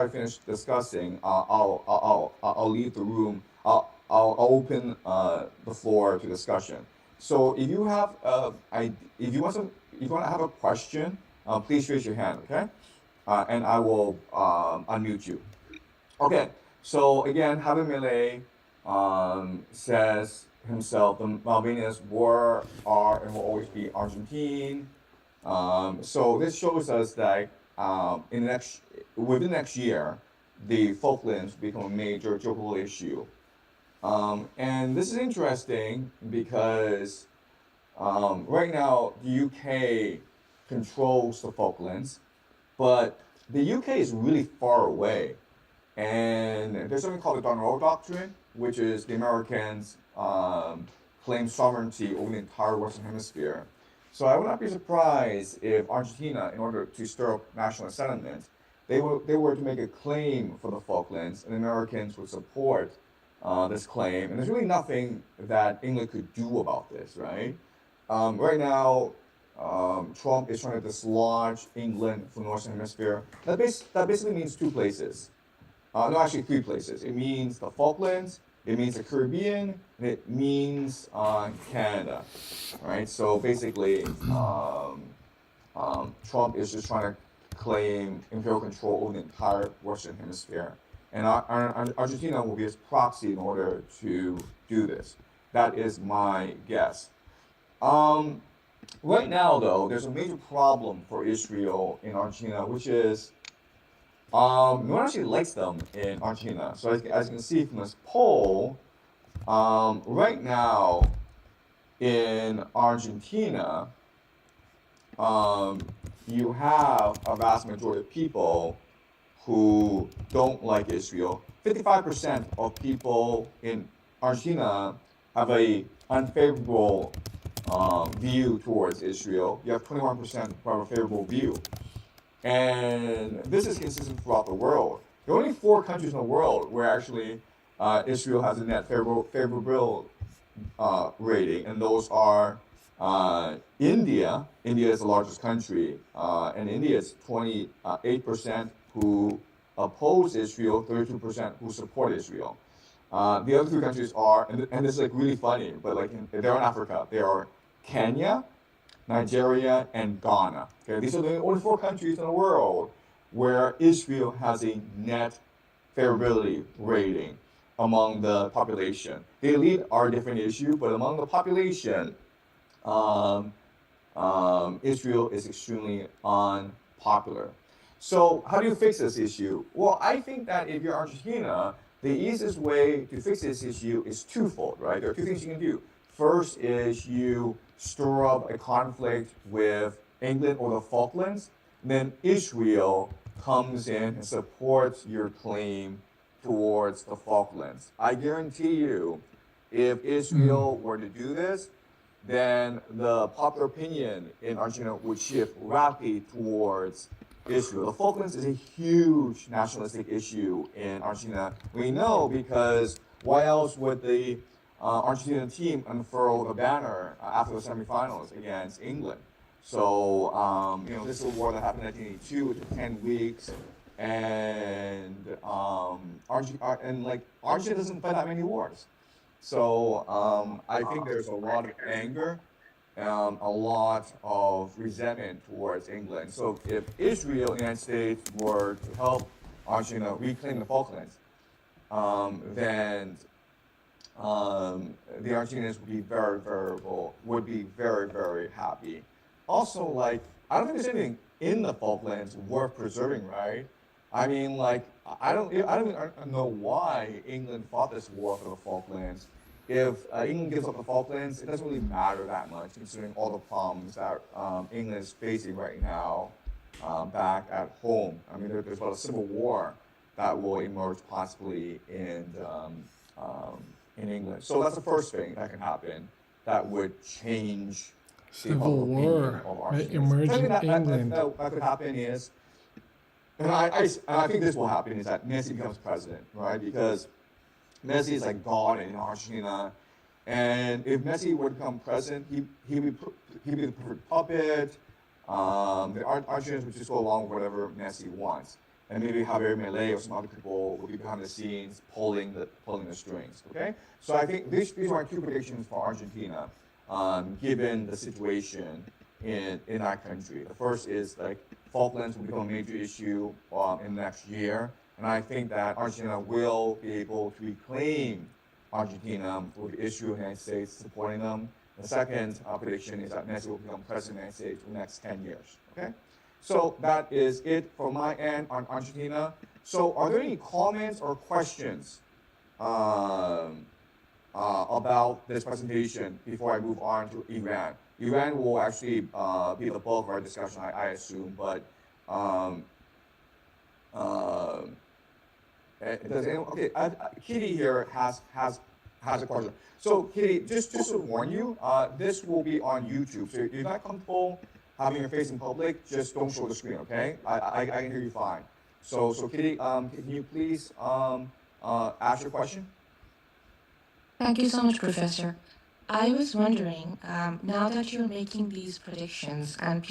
I finish discussing, I'll leave the room. I'll open the floor to discussion. So if you have if you want if you want to have a question, please raise your hand, okay? And I will unmute you. Okay. So again, Javier Milei says himself, the Malvinas were, are, and will always be Argentine. So this shows us that in the next, within the next year, the Falklands become a major geopolitical issue. And this is interesting because right now the UK controls the Falklands, but the UK is really far away. And there's something called the Monroe Doctrine, which is the Americans claim sovereignty over the entire Western Hemisphere. So I would not be surprised if Argentina, in order to stir up national sentiment, they were to make a claim for the Falklands, and the Americans would support this claim. And there's really nothing that England could do about this, right? Right now, Trump is trying to dislodge England from the Western Hemisphere. That basically means two places. No, actually three places. It means the Falklands, it means the Caribbean, and it means Canada. Right? So basically, Trump is just trying to claim imperial control over the entire Western Hemisphere. And Argentina will be his proxy in order to do this. That is my guess. Um, right now, though, there's a major problem for Israel in Argentina, which is no one actually likes them in Argentina. So as you can see from this poll, right now in Argentina, you have a vast majority of people who don't like Israel. 55% of people in Argentina have a unfavorable view towards Israel. You have 21% who have a favorable view. And this is consistent throughout the world. There are only 4 countries in the world where actually Israel has a net favorable rating, and those are India. India is the largest country, and India is 28% who oppose Israel, 32% who support Israel. The other 3 countries are, and this is like really funny, but like they're in Africa. They are Kenya, Nigeria, and Ghana. Okay, these are the only 4 countries in the world where Israel has a net favorability rating among the population. The elite are a different issue, but among the population, um, Israel is extremely unpopular. So how do you fix this issue? Well, I think that if you're Argentina, the easiest way to fix this issue is twofold, right? There are 2 things you can do. First is you stir up a conflict with England or the Falklands, then Israel comes in and supports your claim towards the Falklands. I guarantee you, if Israel were to do this, then the popular opinion in Argentina would shift rapidly towards Israel. The Falklands is a huge nationalistic issue in Argentina. We know because why else would the Argentinian team unfurl the banner after the semifinals against England? So, this is a war that happened in 1982. It took 10 weeks. And Argentina doesn't fight that many wars. So I think there's a lot of anger, a lot of resentment towards England. So if Israel and the United States were to help Argentina reclaim the Falklands, then the Argentinians would be very, very happy. Also, like, I don't think there's anything in the Falklands worth preserving, right? I mean, like, I don't even know why England fought this war for the Falklands. If England gives up the Falklands, it doesn't really matter that much, considering all the problems that England is facing right now back at home. I mean, there's about a civil war that will emerge possibly in England. So that's the first thing that can happen that would change the Civil public opinion War of may Argentinians. emerge Second in thing England. that could happen is, and I think this will happen, is that Messi becomes president, right? Because Messi is like God in Argentina. And if Messi were to become president, he'd be the perfect puppet. The Argentinians would just go along with whatever Messi wants. and maybe Javier Milei or some other people will be behind the scenes pulling the strings. Okay, so I think these are my two predictions for Argentina, given the situation in that country. The first is like Falklands will become a major issue in the next year, and I think that Argentina will be able to reclaim Argentina with the issue of the United States supporting them. The second prediction is that Messi will become president of the United States for the next 10 years. Okay, so that is it from my end on Argentina. So, are there any comments or questions um, about this presentation before I move on to Iran? Iran will actually be the bulk of our discussion, I assume, but um, uh, does anyone, okay, Kitty here has a question. So Kitty, just to warn you, this will be on YouTube. So if you're not comfortable having your face in public, just don't show the screen, okay? I can hear you fine. So Kitty, can you please ask your question? Thank you so much, Professor. I was wondering, now that you're making these predictions and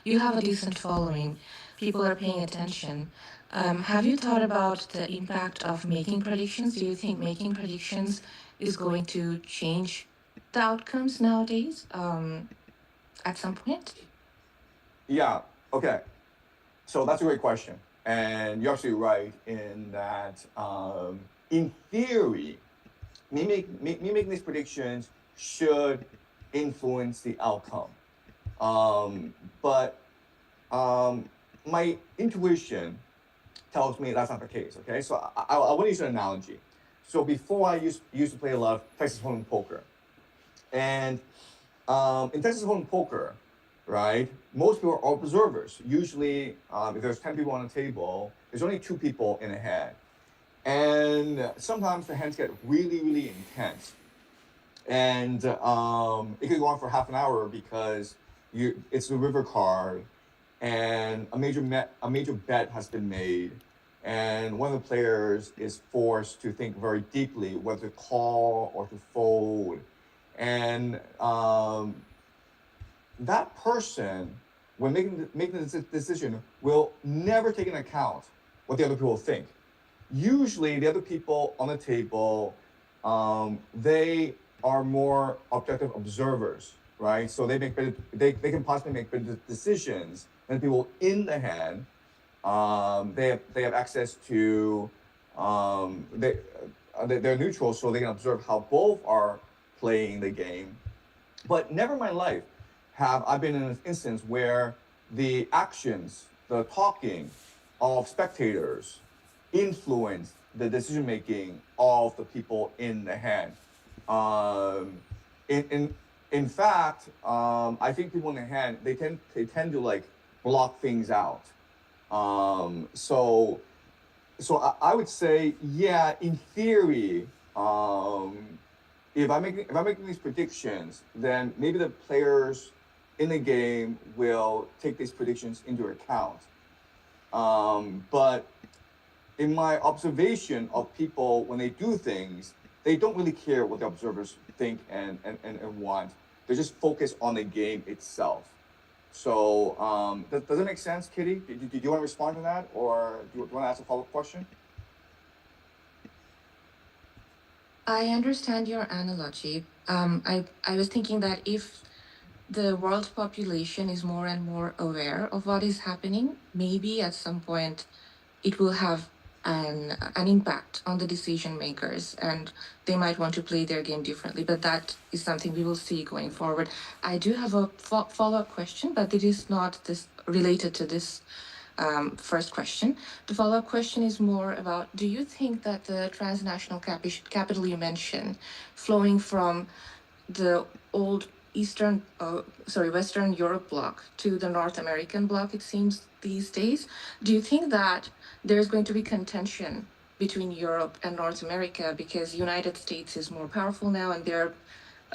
you have a decent following, people are paying attention. Have you thought about the impact of making predictions? Do you think making predictions is going to change the outcomes nowadays at some point? Yeah. Okay. So that's a great question, and you're absolutely right in that. In theory, me making these predictions should influence the outcome. But my intuition tells me that's not the case. Okay, so I want to use an analogy. So before I used to play a lot of Texas Hold'em poker, and in Texas Hold'em poker, right, most people are observers. Usually, if there's 10 people on a table, there's only 2 people in a hand. And sometimes the hands get really intense, and it could go on for half an hour because it's the river card, and a major bet has been made, and one of the players is forced to think very deeply whether to call or to fold, and that person, when making the decision, will never take into account what the other people think. Usually, the other people on the table, they are more objective observers, right? So they can possibly make better decisions than people in the hand. They have access to they're neutral, so they can observe how both are playing the game. But never in my life have I been in an instance where the actions, the talking of spectators influence the decision making of the people in the hand. Um, in fact, I think people in the hand they tend to like block things out. Um, so I would say, yeah, in theory, if I'm making these predictions, then maybe the players in the game will take these predictions into account. But in my observation of people when they do things, they don't really care what the observers think and want. They just focus on the game itself. So does it make sense, Kitty? Do you want to respond to that, or do you want to ask a follow-up question? I understand your analogy. I was thinking that if the world population is more and more aware of what is happening, maybe at some point it will have an impact on the decision makers, and they might want to play their game differently. But that is something we will see going forward. I do have a follow-up question, but it is not this related to this first question. The follow-up question is more about: do you think that the transnational capital you mentioned, flowing from the old Western Europe bloc to the North American bloc, it seems these days. Do you think that there's going to be contention between Europe and North America because United States is more powerful now and they're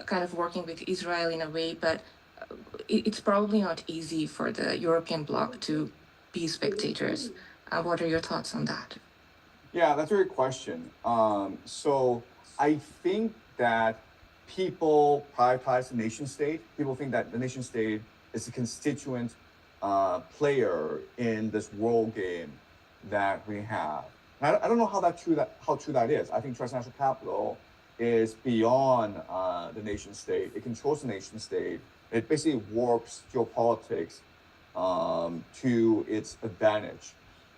kind of working with Israel in a way, but it's probably not easy for the European bloc to be spectators. What are your thoughts on that? Yeah, that's a great question. So I think that people prioritize the nation state. People think that the nation state is a constituent player in this world game that we have. And I don't know how true that is. I think transnational capital is beyond the nation state. It controls the nation state. It basically warps geopolitics to its advantage.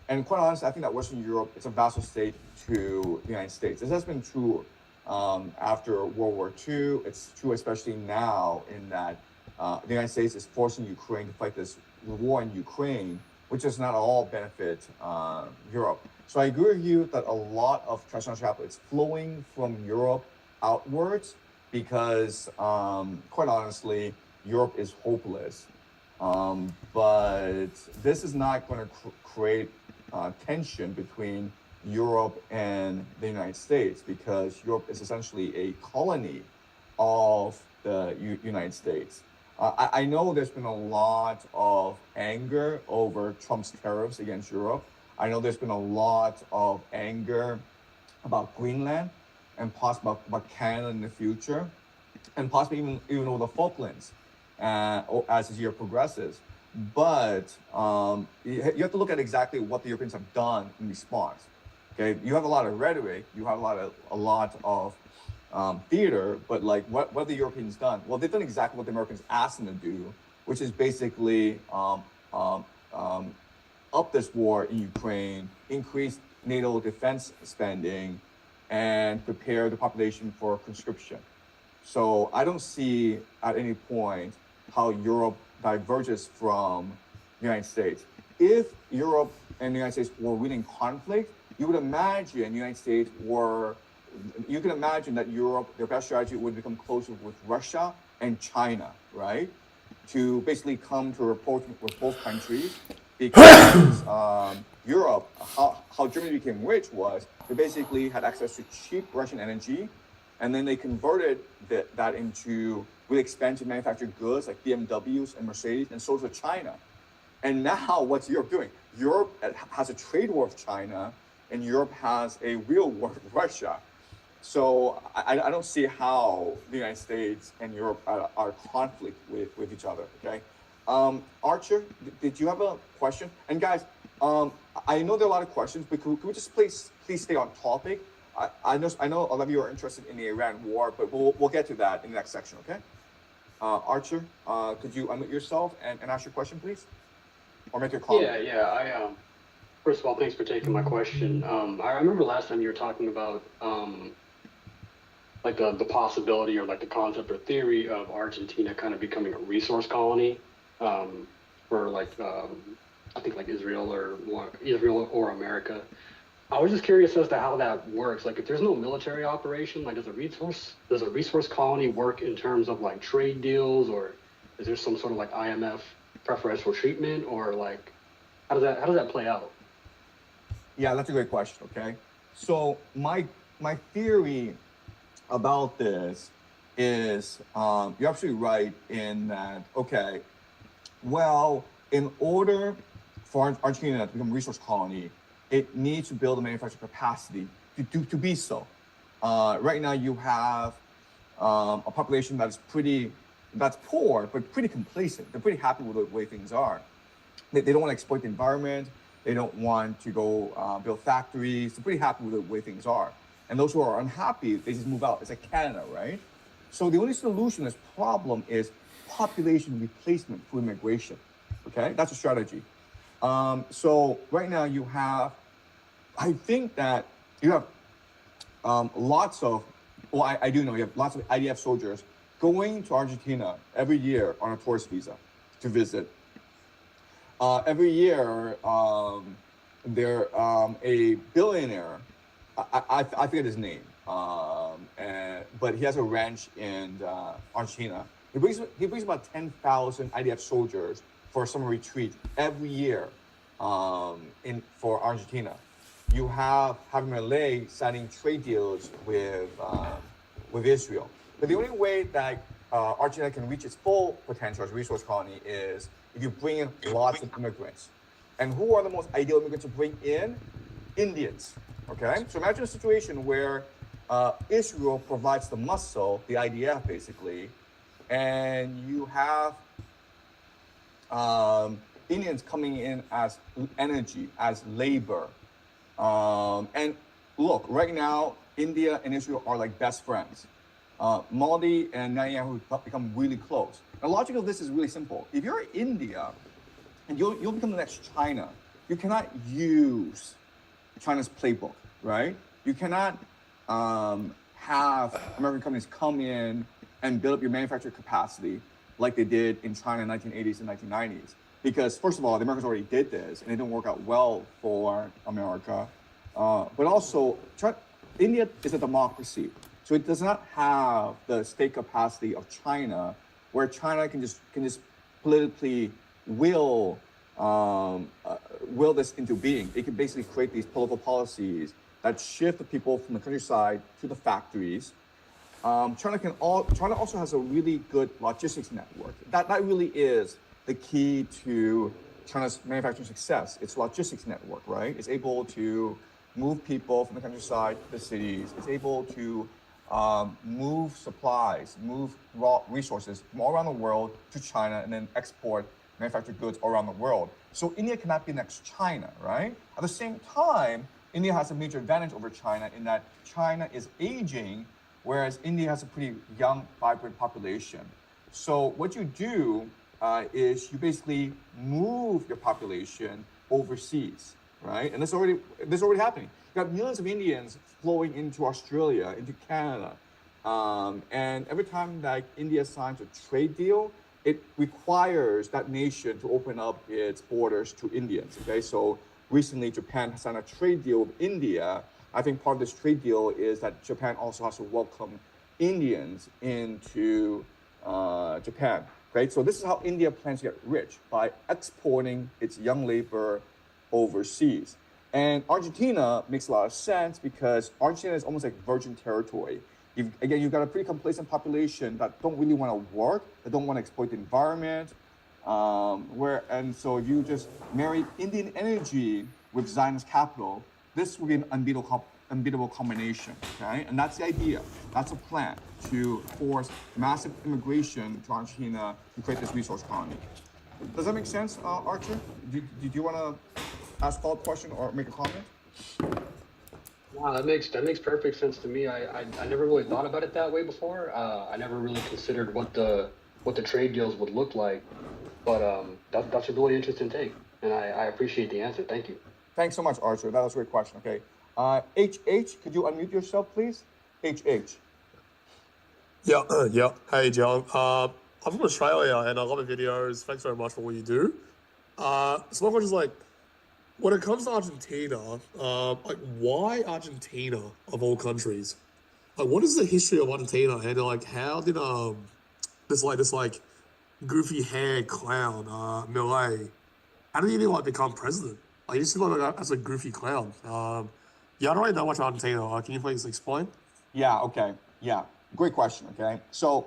And quite honestly, I think that Western Europe is a vassal state to the United States. This has been true after World War II. It's true especially now in that the United States is forcing Ukraine to fight this war in Ukraine, which does not at all benefit Europe. So I agree with you that a lot of transnational capital is flowing from Europe outwards because, quite honestly, Europe is hopeless. But this is not going to create tension between Europe and the United States because Europe is essentially a colony of the United States. I know there's been a lot of anger over Trump's tariffs against Europe. I know there's been a lot of anger about Greenland and possibly about Canada in the future, and possibly even over the Falklands as this year progresses. But you have to look at exactly what the Europeans have done in response. Okay, you have a lot of rhetoric, you have a lot of theater, but like what have the Europeans done? Well, they've done exactly what the Americans asked them to do, which is basically up this war in Ukraine, increase NATO defense spending, and prepare the population for conscription. So I don't see at any point how Europe diverges from the United States. If Europe and the United States were really in conflict, you would imagine the United States were, you can imagine that Europe, their best strategy would become closer with Russia and China, right? To basically come to a report with both countries because Europe, how Germany became rich was they basically had access to cheap Russian energy, and then they converted that into really expensive manufactured goods like BMWs and Mercedes, and sold to China. And now what's Europe doing? Europe has a trade war with China, and Europe has a real war with Russia. So I don't see how the United States and Europe are conflict with each other, okay? Archer, did you have a question? And guys, I know there are a lot of questions, but could we just please stay on topic? I know a lot of you are interested in the Iran war, but we'll get to that in the next section, okay? Archer, could you unmute yourself and ask your question, please? Or make your comment? Yeah. First of all, thanks for taking my question. I remember last time you were talking about like the possibility or like the concept or theory of Argentina kind of becoming a resource colony for like I think like Israel or America. I was just curious as to how that works. Like, if there's no military operation, like, does a resource colony work in terms of like trade deals, or is there some sort of like IMF preferential treatment, or like how does that play out? Yeah, that's a great question. Okay, so my theory about this is you're absolutely right in that. Okay, well, in order for Argentina to become a resource colony, it needs to build a manufacturing capacity to be so. Right now, you have a population that's poor, but pretty complacent. They're pretty happy with the way things are. They don't want to exploit the environment. They don't want to go build factories. They're pretty happy with the way things are. And those who are unhappy, they just move out. It's like Canada, right? So the only solution to this problem is population replacement through immigration. Okay, that's a strategy. So right now you have, I think that you have lots of, well, I do know you have lots of IDF soldiers going to Argentina every year on a tourist visa to visit. Every year, there a billionaire, I forget his name, but he has a ranch in Argentina. He brings about 10,000 IDF soldiers for a summer retreat every year for Argentina. You have Javier Milei signing trade deals with Israel. But the only way that Argentina can reach its full potential as a resource colony is if you bring in lots of immigrants. And who are the most ideal immigrants to bring in? Indians. Okay? So imagine a situation where Israel provides the muscle, the IDF basically, and you have Indians coming in as energy, as labor, And look, right now, India and Israel are like best friends. Modi and Netanyahu have become really close. The logic of this is really simple. If you're India and you'll become the next China, you cannot use China's playbook, right? You cannot have American companies come in and build up your manufacturing capacity like they did in China in the 1980s and 1990s. Because first of all, the Americans already did this and it didn't work out well for America. But also, India is a democracy. So it does not have the state capacity of China, where China can just politically will this into being. It can basically create these political policies that shift the people from the countryside to the factories. China also has a really good logistics network. That really is the key to China's manufacturing success. It's logistics network, right? It's able to move people from the countryside to the cities. It's able to move supplies, move raw resources from all around the world to China, and then export manufactured goods all around the world. So India cannot be next China, right? At the same time, India has a major advantage over China in that China is aging, whereas India has a pretty young, vibrant population. So what you do is you basically move your population overseas, right? And this is already happening. You got millions of Indians flowing into Australia, into Canada, and every time that India signs a trade deal, it requires that nation to open up its borders to Indians. Okay, so recently Japan has signed a trade deal with India. I think part of this trade deal is that Japan also has to welcome Indians into Japan. Right, so this is how India plans to get rich, by exporting its young labor overseas. And Argentina makes a lot of sense because Argentina is almost like virgin territory. You've got a pretty complacent population that don't really want to work, that don't want to exploit the environment. And so you just marry Indian energy with Zionist capital. This would be an unbeatable combination, okay? And that's the idea. That's a plan to force massive immigration to Argentina to create this resource colony. Does that make sense, Archer? Did you want to ask a follow-up question or make a comment? Wow, that makes perfect sense to me. I never really thought about it that way before. I never really considered what the trade deals would look like, but that's a really interesting take, and I appreciate the answer. Thank you. Thanks so much, Archer. That was a great question. Okay, HH, could you unmute yourself, please? HH. Yeah, yeah. Hey, Jiang. I'm from Australia and I love your videos. Thanks very much for what you do. So my question is like, when it comes to Argentina, like why Argentina of all countries? Like, what is the history of Argentina and like how did this goofy hair clown Milei, how did he even like become president? Like he just seemed like as a goofy clown. Yeah, I don't really know much about Argentina. Can you please explain? Yeah. Okay. Yeah. Great question. Okay. So,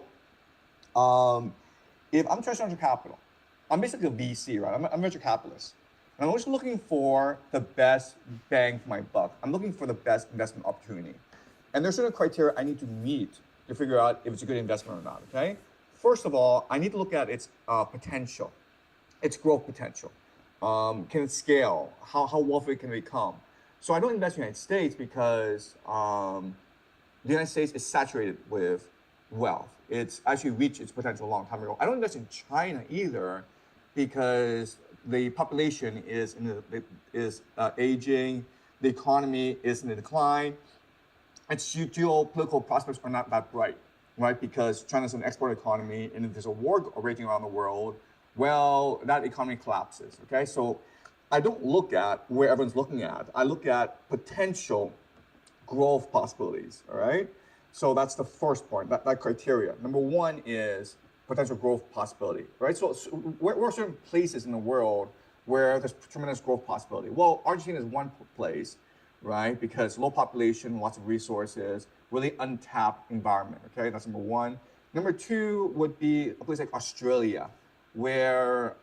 if I'm trying to venture capital, I'm basically a VC, right? I'm a venture capitalist. And I'm always looking for the best bang for my buck. I'm looking for the best investment opportunity. And there's certain criteria I need to meet to figure out if it's a good investment or not, okay? First of all, I need to look at its potential, its growth potential. Can it scale? How wealthy can it become? So I don't invest in the United States because the United States is saturated with wealth. It's actually reached its potential a long time ago. I don't invest in China either because the population is aging, the economy is in a decline. Its geopolitical prospects are not that bright, right? Because China's an export economy, and if there's a war raging around the world, well, that economy collapses, okay? So I don't look at where everyone's looking at. I look at potential growth possibilities, all right? So that's the first part, that criteria. Number one is potential growth possibility, right? So where are certain places in the world where there's tremendous growth possibility? Well, Argentina is one place, right? Because low population, lots of resources, really untapped environment, okay? That's number one. Number two would be a place like Australia, where,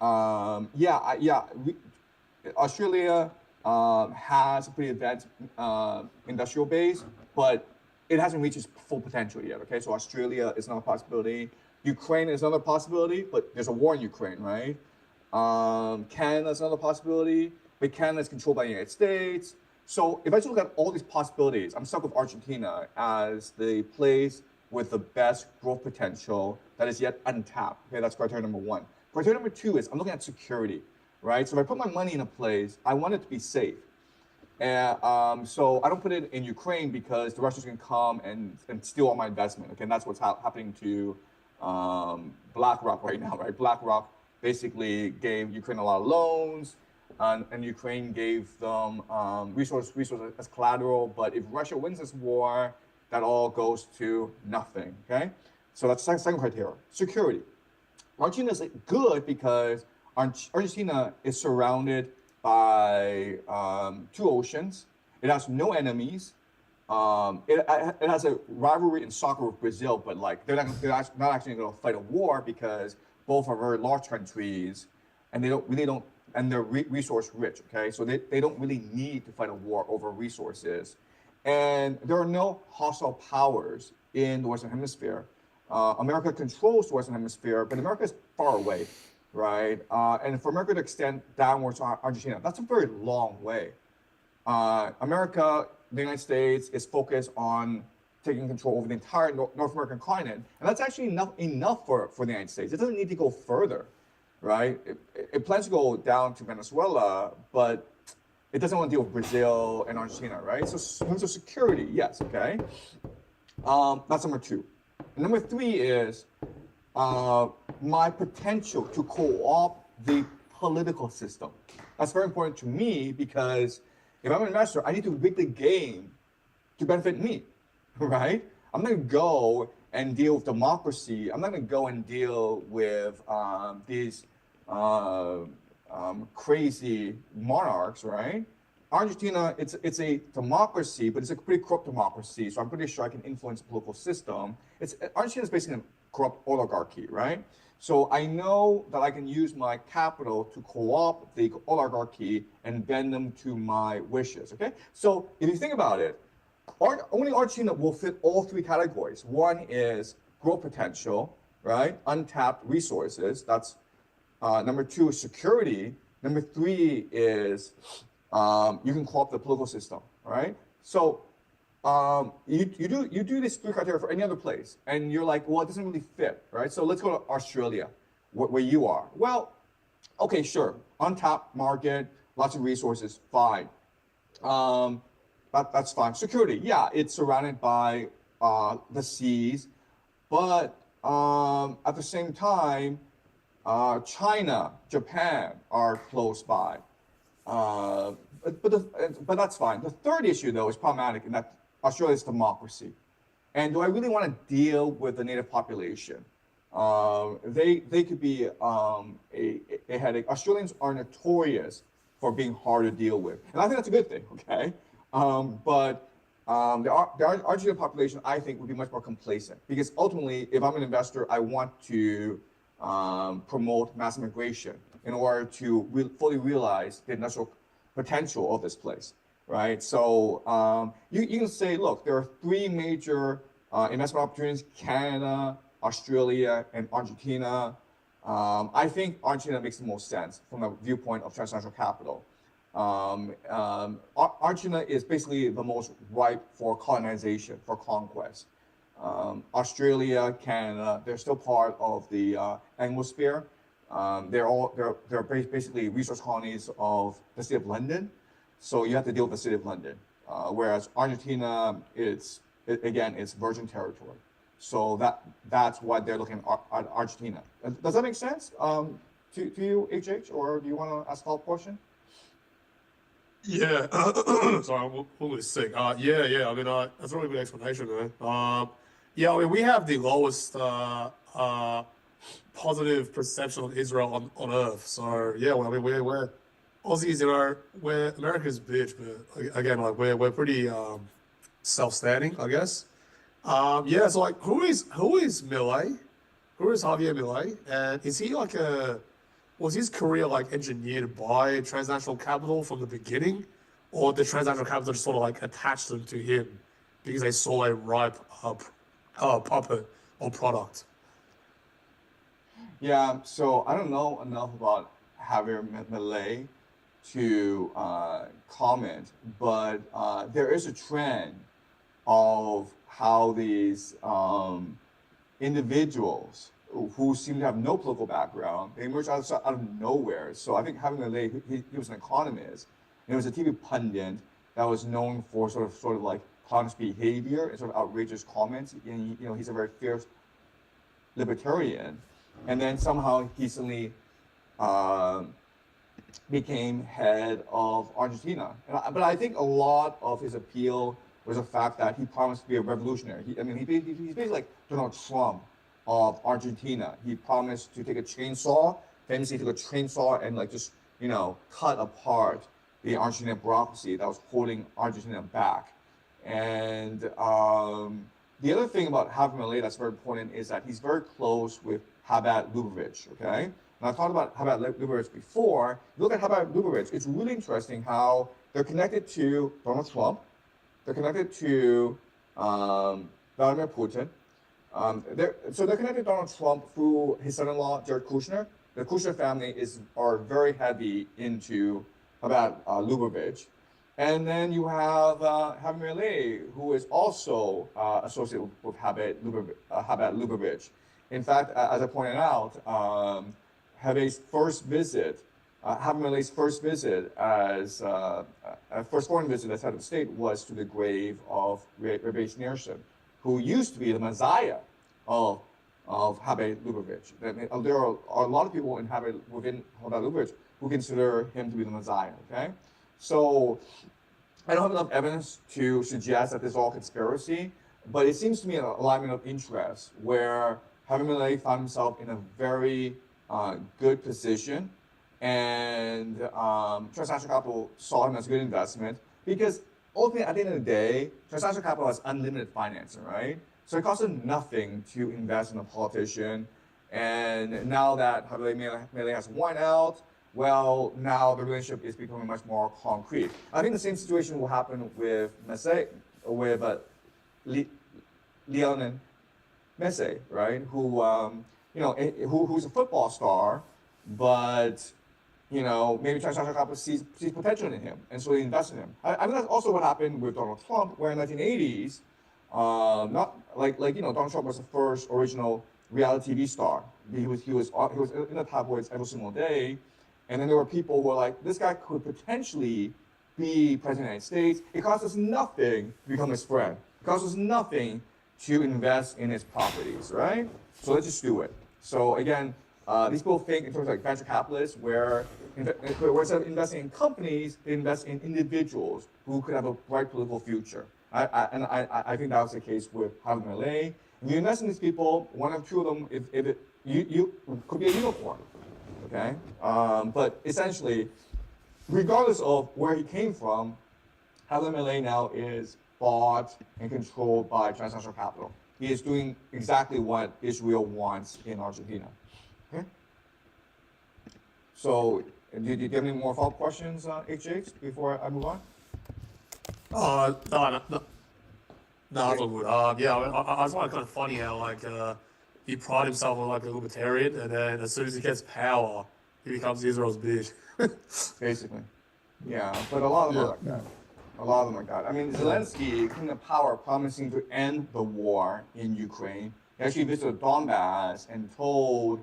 Australia has a pretty advanced industrial base, but it hasn't reached its full potential yet, okay? So Australia is another possibility. Ukraine is another possibility, but there's a war in Ukraine, right? Canada is another possibility, but Canada is controlled by the United States. So if I just look at all these possibilities, I'm stuck with Argentina as the place with the best growth potential that is yet untapped. Okay, that's criteria number one. Criteria number two is I'm looking at security, right? So if I put my money in a place, I want it to be safe. And so I don't put it in Ukraine because the Russians can come and steal all my investment. Okay, and that's what's happening to BlackRock right now, right? BlackRock basically gave Ukraine a lot of loans, and Ukraine gave them resources as collateral. But if Russia wins this war, that all goes to nothing. Okay, so that's the second criteria. Security. Argentina is good because Argentina is surrounded by two oceans. It has no enemies. It has a rivalry in soccer with Brazil, but like they're not actually going to fight a war because both are very large countries, and they don't and they're resource rich. Okay, so they don't really need to fight a war over resources, and there are no hostile powers in the Western Hemisphere. America controls the Western Hemisphere, but America is far away, right? And for America to extend downwards to Argentina, that's a very long way. America, the United States, is focused on taking control over the entire North American continent, and that's actually enough for the United States. It doesn't need to go further, right? It plans to go down to Venezuela, but it doesn't want to deal with Brazil and Argentina, right? So in terms of security, yes, okay. That's number two. And number three is my potential to co-opt the political system. That's very important to me because if I'm an investor, I need to rig the game to benefit me, right? I'm not going to go and deal with democracy. I'm not going to go and deal with these crazy monarchs, right? Argentina, it's a democracy, but it's a pretty corrupt democracy. So I'm pretty sure I can influence the political system. Argentina is basically a corrupt oligarchy, right? So I know that I can use my capital to co-opt the oligarchy and bend them to my wishes, okay? So if you think about it, only Argentina will fit all three categories. One is growth potential, right? Untapped resources. That's number two is security. Number three is you can co-opt the political system, all right? So you do this three criteria for any other place, and you're like, well, it doesn't really fit, right? So let's go to Australia, where you are. Well, okay, sure, untapped market, lots of resources, fine. That's fine. Security, yeah, it's surrounded by the seas, but at the same time, China, Japan are close by. But that's fine. The third issue, though, is problematic in that Australia's democracy. And do I really want to deal with the native population? They could be a headache. Australians are notorious for being hard to deal with, and I think that's a good thing. Okay, but the Argentine population, I think, would be much more complacent because ultimately, if I'm an investor, I want to promote mass immigration in order to fully realize the industrial potential of this place, right? So you can say, look, there are three major investment opportunities: Canada, Australia, and Argentina. I think Argentina makes the most sense from a viewpoint of transnational capital. Argentina is basically the most ripe for colonization, for conquest. Australia, Canada, they're still part of the Anglosphere. They're basically resource colonies of the city of London, so you have to deal with the city of London. Whereas Argentina, it's virgin territory. So that's why they're looking at Argentina. Does that make sense to you, HH, or do you want to ask a follow-up question? Yeah, sorry, I'm a little bit sick. Yeah. I mean, that's a really good explanation, man. Yeah, I mean, we have the lowest positive perception of Israel on Earth. So yeah, well, I mean, we're Aussies, we're America's bitch, but again, like we're pretty self-standing, I guess. Yeah. So like, who is Milei? Who is Javier Milei? And is he like was his career like engineered by transnational capital from the beginning, or the transnational capital just sort of like attached them to him because they saw a ripe puppet or product? Yeah, so I don't know enough about Javier Milei, to comment, but there is a trend of how these individuals who seem to have no political background, they emerge out of nowhere. So I think having Malay, he was an economist, and he was a TV pundit that was known for sort of like honest behavior and sort of outrageous comments. And he's a very fierce libertarian, and then somehow he suddenly became head of Argentina. But I think a lot of his appeal was the fact that he promised to be a revolutionary. He's basically like Donald Trump of Argentina. He promised to take a chainsaw, famously took a chainsaw and like just, cut apart the Argentinian bureaucracy that was holding Argentina back. And the other thing about Javier Milei that's very important is that he's very close with Habad Lubavitch, okay? And I've talked about Habad Lubavitch before. Look at Habad Lubavitch. It's really interesting how they're connected to Donald Trump. They're connected to Vladimir Putin. So they're connected to Donald Trump through his son-in-law, Jared Kushner. The Kushner family are very heavy into Habad Lubavitch. And then you have Javier Milei, who is also associated with Habad Lubavitch. In fact, as I pointed out, Javier Milei's first visit as first foreign visit as head of state was to the grave of Rabbi Schneerson, who used to be the messiah of Habad Lubavitch. There are a lot of people within Habad Lubavitch who consider him to be the messiah. Okay, so I don't have enough evidence to suggest that this is all conspiracy, but it seems to me an alignment of interest where Javier Milei found himself in a very good position, and transnational capital saw him as a good investment because ultimately, at the end of the day, transnational capital has unlimited financing, right? So it costs them nothing to invest in a politician. And now that Javier Milei has won out, well, now the relationship is becoming much more concrete. I think the same situation will happen with Lionel Messi, right? Who's a football star, but maybe transnational capital sees potential in him, and so they invest in him. I think that's also what happened with Donald Trump, where in the 1980s, not Donald Trump was the first original reality TV star. He was in the tabloids every single day, and then there were people who were like, this guy could potentially be president of the United States. It costs us nothing to become his friend. It costs us nothing to invest in his properties, right? So let's just do it. So again, these people think in terms of like venture capitalists, where instead of investing in companies, they invest in individuals who could have a bright political future. I think that was the case with Javier Milei. When you invest in these people, one or two of them, you could be a unicorn, okay? But essentially, regardless of where he came from, Javier Milei now is bought and controlled by transnational capital. He is doing exactly what Israel wants in Argentina. Okay. So, do you have any more follow-up questions, HH, before I move on? No, that's all good. Yeah, I just find it kind of funny how he pride himself on like a libertarian, and then as soon as he gets power, he becomes Israel's bitch. Basically, yeah. But a lot of them are like that. A lot of them are like that. I mean, Zelensky came to power promising to end the war in Ukraine. He actually visited Donbass and told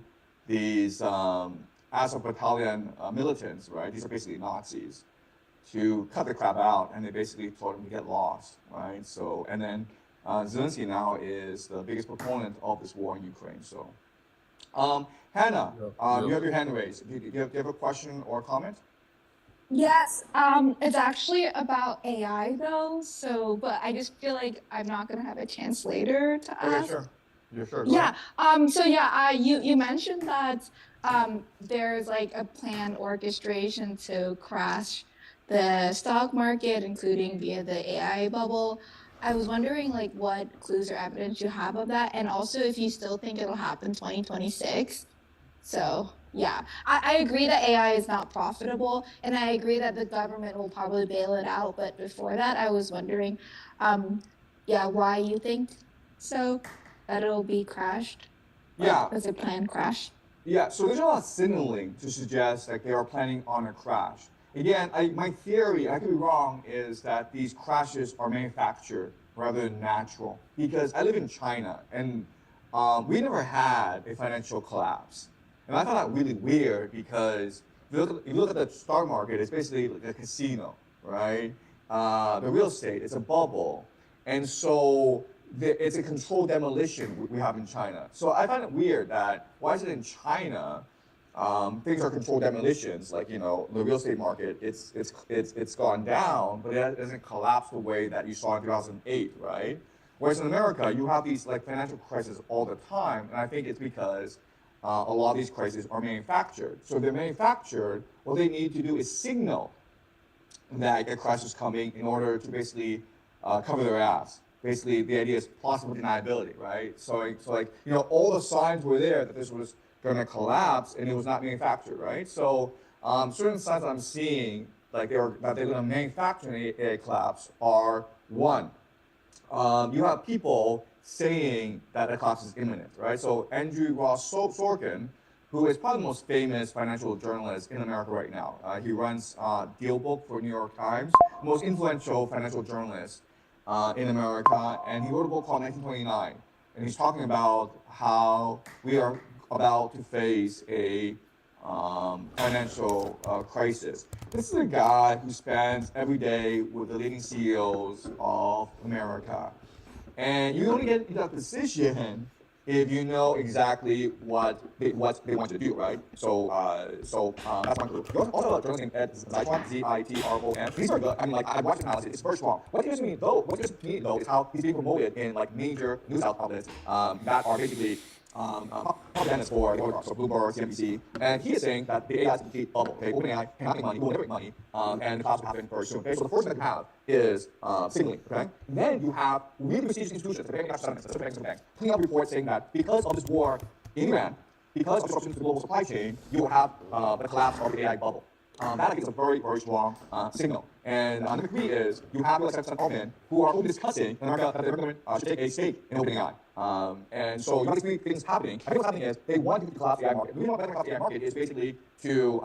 these Azov battalion militants, right? These are basically Nazis, to cut the crap out, and they basically told him to get lost, right? So, and then Zelensky now is the biggest proponent of this war in Ukraine. So, Hannah, you have your hand raised. Do you have a question or comment? Yes, it's actually about AI though. So, but I just feel like I'm not gonna have a chance later to Okay, ask. sure. You're sure. Go Yeah. ahead. So yeah, you mentioned that there's like a planned orchestration to crash the stock market, including via the AI bubble. I was wondering like what clues or evidence you have of that, and also if you still think it'll happen 2026. So yeah, I agree that AI is not profitable, and I agree that the government will probably bail it out. But before that, I was wondering, yeah, why you think so that it'll be crashed? Like, Yeah. as a planned crash? Yeah, so there's a lot of signaling to suggest that they are planning on a crash. again, my theory, I could be wrong, is that these crashes are manufactured rather than natural. Because I live in China, and we never had a financial collapse. And I found that really weird because if you look at the stock market, it's basically like a casino, right? The real estate, it's a bubble. And so it's a controlled demolition we have in China. So I find it weird that why is it in China things are controlled demolitions, like the real estate market, it's gone down, but it hasn't collapsed the way that you saw in 2008, right? Whereas in America, you have these like financial crises all the time, and I think it's because a lot of these crises are manufactured. So if they're manufactured, what they need to do is signal that a crash is coming in order to basically cover their ass. Basically, the idea is plausible deniability, right? So all the signs were there that this was going to collapse, and it was not manufactured, right? So certain signs that I'm seeing, like that they're going to manufacture a collapse, are one, you have people saying that a collapse is imminent, right? So Andrew Ross Sorkin, who is probably the most famous financial journalist in America right now. He runs Dealbook for New York Times, most influential financial journalist in America, and he wrote a book called 1929, and he's talking about how we are about to face a financial crisis. This is a guy who spends every day with the leading CEOs of America. And you only get into that position if you know exactly what they want you to do, right? So that's one group. You also have a journalist named Ed Zitron, Z-I-T-R-O-N. He's very good. I mean, like, I watched the analysis. It's very strong. What interests me, though, is how he's being promoted in, like, major news outlets that are basically propagandists for the oligarchs, so Bloomberg, CNBC, and he is saying that the AI is a complete bubble. Okay, OpenAI cannot make money, will never make money, and the collapse will happen very soon. Okay, so the first thing that you have is signaling. Okay, and then you have really prestigious institutions, the banking settlements, the central banks, putting out reports saying that because of this war in Iran, because of disruption to the global supply chain, you will have the collapse of the AI bubble. That I think is a very, very strong signal. And number three is you have like Altman who are openly discussing in America that the government should take a stake in OpenAI. And so you have these three things happening. I think what's happening is they want to collapse the AI market. The reason why they collapse the AI market is basically to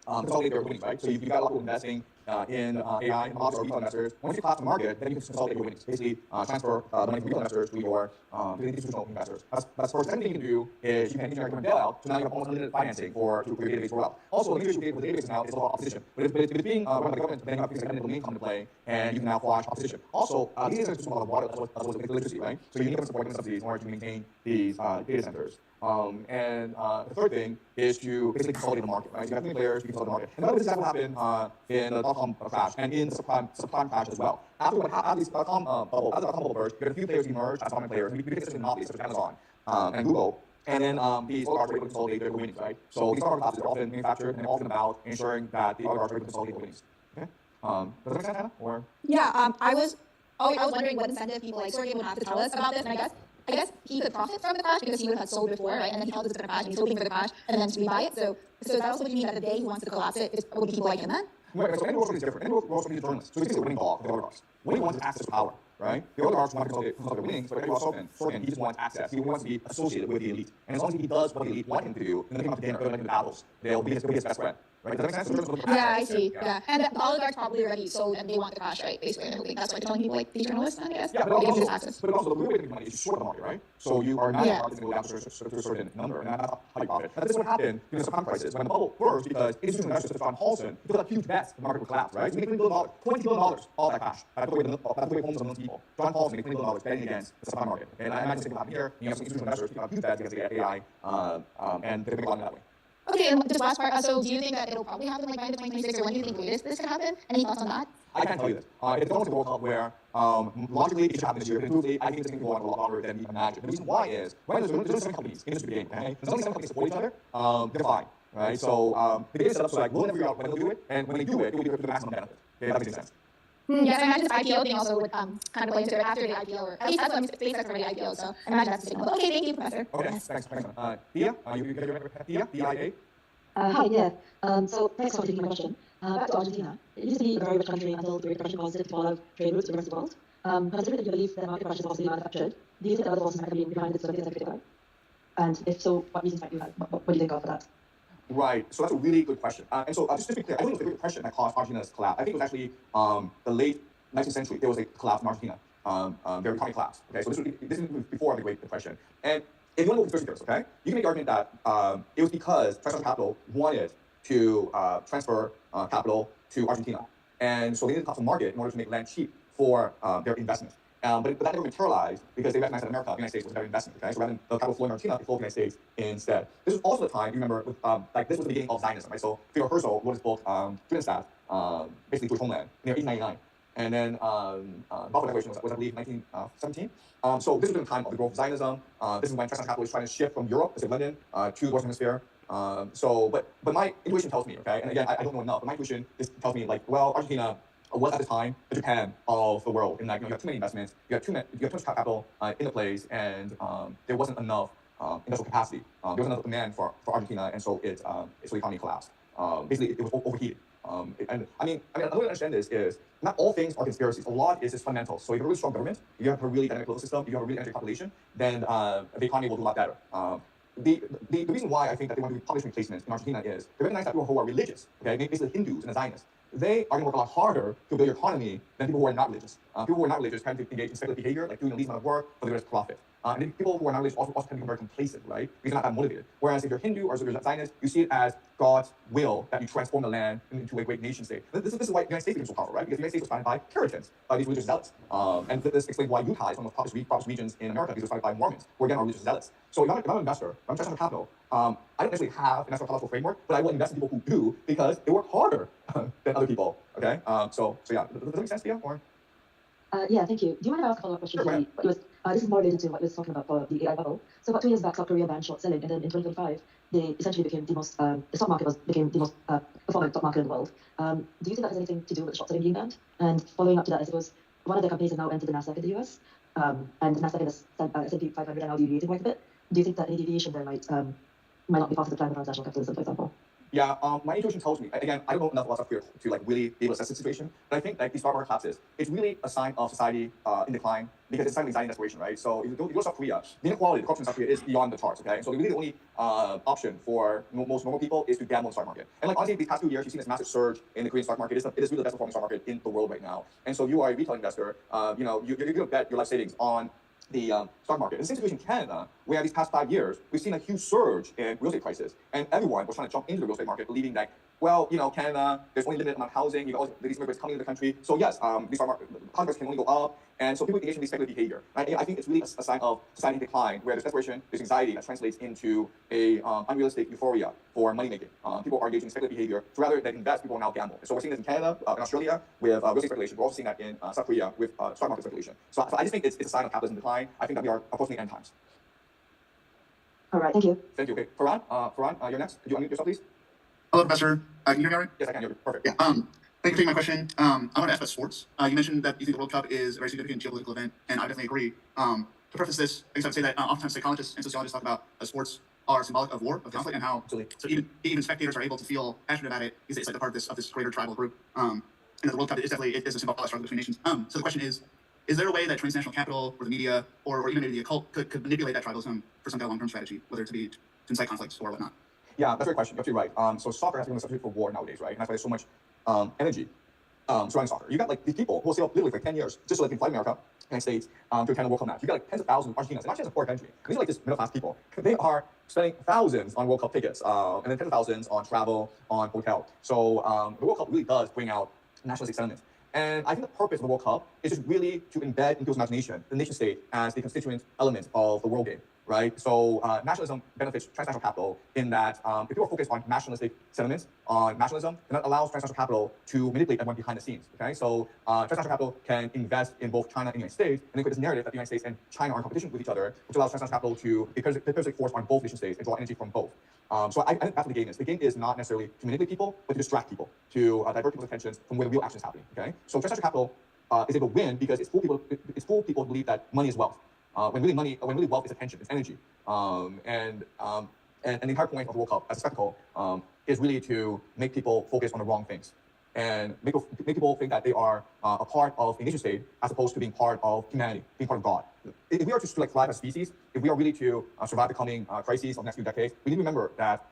consolidate their winnings, right? So you've got a lot of people investing in AI, and lots of retail investors. Once you collapse the market, then you can consolidate your winnings. Basically, transfer the money from retail investors to your to the institutional investors. That's first. Second thing you can do is you can engineer a bailout, so now you have almost unlimited financing for your database for wealth. Also, the issue with databases now is a lot of opposition. But if it's being run by the government, then you have things like eminent domain come into play, and you can now quash opposition. Also, these data centers consume a lot of water as well as electricity, right? So you need government support and subsidies in order to maintain these data centers. The third thing is to basically consolidate the market, right? So you have three players, you consolidate the market. And by the way, this is what happened in the dot-com crash and in the subprime crash as well. After this dot-com bubble burst, you had a few players emerge as dominant players. We could take this in monopolies such as Amazon and Google. And then these oligarchs were able to consolidate their winnings, right? So these dot-com collapses are often manufactured and often about ensuring that the oligarchs are able to consolidate their winnings. Okay? Does that make sense, Hannah? Or? Yeah, I was wondering what incentive people like Sergey would have to tell us about this, and I guess he could profit from the crash because he would have sold before, right? And then he thought it was going to crash, and he's hoping for the crash, and then to rebuy it. So that also what you mean that the day he wants to collapse it, it would be people like him then? Right, so Andrew Ross is different. Andrew Ross is a journalist, so he's basically a winning dog for the oligarchs. What he wants is access to power, right? The oligarchs want to consolidate their winnings, but Andrew Ross Sorkin, he just wants access. He wants to be associated with the elite. And as long as he does what the elite want him to do, then they come to dinner, they'll make the battles. They'll be his best friend. Right? Does that make sense? Yeah, I see. Yeah. And the oligarchs probably already sold and they want the crash, right? Basically, and hoping that's why they're telling people like these journalists, I guess. Yeah, but also the real way to make money is to short the market, right? So you are not going to go down to a certain number, and that's how you profit. Now, this is what happened during the subprime crisis when the bubble burst because institutional investors such as John Paulson took up huge bets the market would collapse, right? So he made $20 billion all that crash. That's the way homes of most people. John Paulson made $20 billion betting against the subprime market. And I imagine the same will happen here. You have some institutional investors took up huge bets against the AI, and they make a lot of money that way. Okay, and just last part. So, do you think that it'll probably happen like by 2026, or when do you think latest this could happen? Any thoughts on that? I can't tell you this. It's almost a World Cup where logically it should happen this year. Intuitively, I think it's going to go on a lot longer than we imagine. The reason why is there's only 7 companies in this game. Okay, there's only 7 companies support each other. They're fine, right? So the game is set up so like we'll never figure out when they'll do it, and when they do it, it will be to the maximum benefit. Okay, that makes sense. Yes, I imagine this IPO thing also would kind of play into it after the IPO, or at least that's what SpaceX already IPO. So I imagine that's the signal. Okay, thank you, Professor. Okay, yes. Thanks. Thea, you got your Thea, DIA. Hi, yeah. So thanks for taking my question. Back to Argentina. It used to be a very rich country until the Great Depression caused it to follow trade routes to the rest of the world. Considering that you believe that market crash is possibly manufactured, do you think that other forces might have been behind its ability to decline? And if so, what reasons might you have? What do you think of for that? Right. So that's a really good question. And so just to be clear, I don't think it was the Great Depression that caused Argentina's collapse. I think it was actually the late 19th century. There was a collapse in Argentina. Their economy collapsed. Okay. So this is before the Great Depression. And if you want to go conspiracy theorists, okay, you can make the argument that it was because transnational capital wanted to transfer capital to Argentina, and so they needed to collapse the market in order to make land cheap for their investment. But that never materialized because they recognized that America, the United States, was a better investment. Okay, so rather than the capital flowing to Argentina, it flowed to the United States instead. This was also the time, you remember, with like this was the beginning of Zionism, right? So Theodore Herzl wrote his book, Judenstaat, basically Jewish Homeland, in 1899. And then Balfour Declaration was, I believe, 1917. So this was during the time of the growth of Zionism. This is when transnational capital is trying to shift from Europe, let's say London, to the Western Hemisphere. But my intuition tells me, okay, and again, I don't know enough, but my intuition tells me, like, well, Argentina was at the time the Japan of the world, in that you have too many investments, you have too much capital in the place, and there wasn't enough industrial capacity. There wasn't enough demand for Argentina, and so the economy collapsed. Basically, it was overheated. And I mean, another way to understand this is not all things are conspiracies. A lot is just fundamentals. So if you have a really strong government, if you have a really dynamic political system, if you have a really energetic population, then the economy will do a lot better. The reason why I think that they want to do population replacement in Argentina is they recognize that people who are religious, okay, basically Hindus and the Zionists, they are going to work a lot harder to build your economy than people who are not religious. People who are not religious tend to engage in speculative behavior, like doing the least amount of work for the greatest profit. And then people who are not religious also tend to become very complacent, right? Because they're not that motivated. Whereas if you're Hindu or if you're Zionist, you see it as God's will that you transform the land into a great nation state. This is why the United States became so powerful, right? Because the United States was founded by Puritans, by these religious zealots. And this explains why Utah is one of the poorest regions in America, because it was founded by Mormons, who again are religious zealots. So if I'm an investor, if I'm transnational capital, I don't necessarily have an astrological framework, but I will invest in people who do because they work harder than other people. Okay. So yeah, does that make sense to you? Or Yeah, thank you. Do you mind if I ask a follow-up question? Sure, This is more related to what you was talking about for the AI bubble. So about 2 years back, South Korea banned short selling, and then in 2025, they essentially became the most, the stock market became the most performing stock market in the world. Do you think that has anything to do with the short selling being banned? And following up to that, I suppose one of the companies has now entered the Nasdaq in the US, and the Nasdaq and the S&P 500 are now deviating quite a bit. Do you think that any deviation there might not be part of the plan of transnational capitalism, for example? yeah, my intuition tells me, again, I don't know enough about South Korea to like really be able to assess the situation, but I think like these stock market collapses, it's really a sign of society in decline, because it's a sign of anxiety and desperation, right? So if you go to South Korea, the inequality, the corruption in South Korea is beyond the charts, okay? And so really the only option for most normal people is to gamble in the stock market. And like honestly, these past few years, you've seen this massive surge in the Korean stock market. It is really the best performing stock market in the world right now. And so you are a retail investor, you're going to bet your life savings on the stock market. And the same situation in Canada, where these past 5 years, we've seen a huge surge in real estate prices, and everyone was trying to jump into the real estate market, believing that, well, Canada, there's only limited amount of housing, you got all these immigrants coming into the country, so yes, these stock market prices can only go up, and so people engage in these speculative behavior. I think it's really a sign of society decline, where there's desperation, there's anxiety that translates into a unrealistic euphoria for money making. People are engaging in speculative behavior, so rather than invest, people now gamble. And so we're seeing this in Canada, in Australia with real estate speculation. We're also seeing that in South Korea with stock market speculation. So I just think it's a sign of capitalism decline. I think that we are approaching end times. All right, thank you. Thank you. Okay, Farhan, you're next. Could you unmute yourself, please? Hello, Professor. Can you hear me all right? Yes, I can. You're perfect. Yeah. Thank you for taking my question. I want to ask about sports. You mentioned that you think the World Cup is a very significant geopolitical event, and I definitely agree. To preface this, I guess I would say that oftentimes psychologists and sociologists talk about sports are symbolic of war, of conflict, and how even spectators are able to feel passionate about it because it's like a part of this greater tribal group. And the World Cup is definitely a symbolic struggle between nations. So the question is there a way that transnational capital or the media or even maybe the occult could manipulate that tribalism for some kind of long-term strategy, whether it be to incite conflicts or whatnot? Yeah, that's a great question. You're absolutely right. So soccer has become a substitute for war nowadays, right? And that's why there's so much energy surrounding soccer. You got like these people who will stay up literally for 10 years just so they can fly to America, United States, to attend a World Cup match. You got like tens of thousands of Argentinians, and not just a poor country. These are like just middle class people. They are spending thousands on World Cup tickets, and then tens of thousands on travel, on hotel. So the World Cup really does bring out nationalistic sentiment. And I think the purpose of the World Cup is just really to embed into people's imagination the nation state as the constituent element of the world game, right? So nationalism benefits transnational capital in that if people are focused on nationalistic sentiments, on nationalism, then that allows transnational capital to manipulate everyone behind the scenes, okay? So transnational capital can invest in both China and the United States, and then create this narrative that the United States and China are in competition with each other, which allows transnational capital to be parasitic force on both nation states and draw energy from both. So I think that's what the game is. The game is not necessarily to manipulate people, but to distract people, to divert people's attentions from where the real action is happening, okay? So transnational capital is able to win because it's fooled people to believe that money is wealth. When really wealth is attention, it's energy. And the entire point of the World Cup as a spectacle is really to make people focus on the wrong things. and make people think that they are a part of a nation state as opposed to being part of humanity, being part of God. If we are to like thrive as a species, if we are really to survive the coming crises of the next few decades, we need to remember that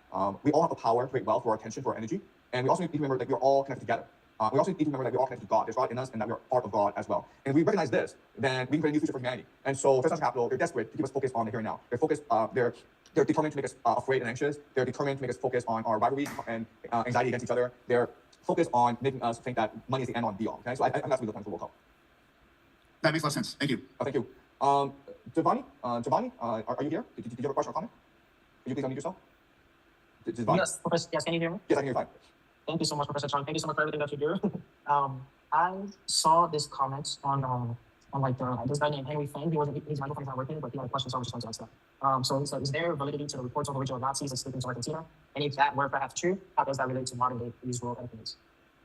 we all have the power to create wealth for our attention, for our energy, and we also need to remember that we are all connected together. We also need to remember that we're all connected to God. There's God in us, and that we're part of God as well. And if we recognize this, then we can create a new future for humanity. And so, First Capital, they're desperate to keep us focused on the here and now. They're focused. They're determined to make us afraid and anxious. They're determined to make us focus on our rivalry and anxiety against each other. They're focused on making us think that money is the end all be all. Okay, so I think that's really the plan for World Cup. That makes a lot of sense. Thank you. Thank you. Giovanni, are you here? Did you have a question or comment? Could you please unmute yourself? Giovanni? Yes, Professor. Yes, can you hear me? Yes, I can hear you fine. Thank you so much, Professor Chang. Thank you so much for everything that you do. I saw this comment on like this guy named Henry Fang. His microphone's not working, but he had a question, so I was just going to ask that. So is there validity to the reports of original Nazis escaping to Argentina? And if that were perhaps true, how does that relate to modern day Israel enemies?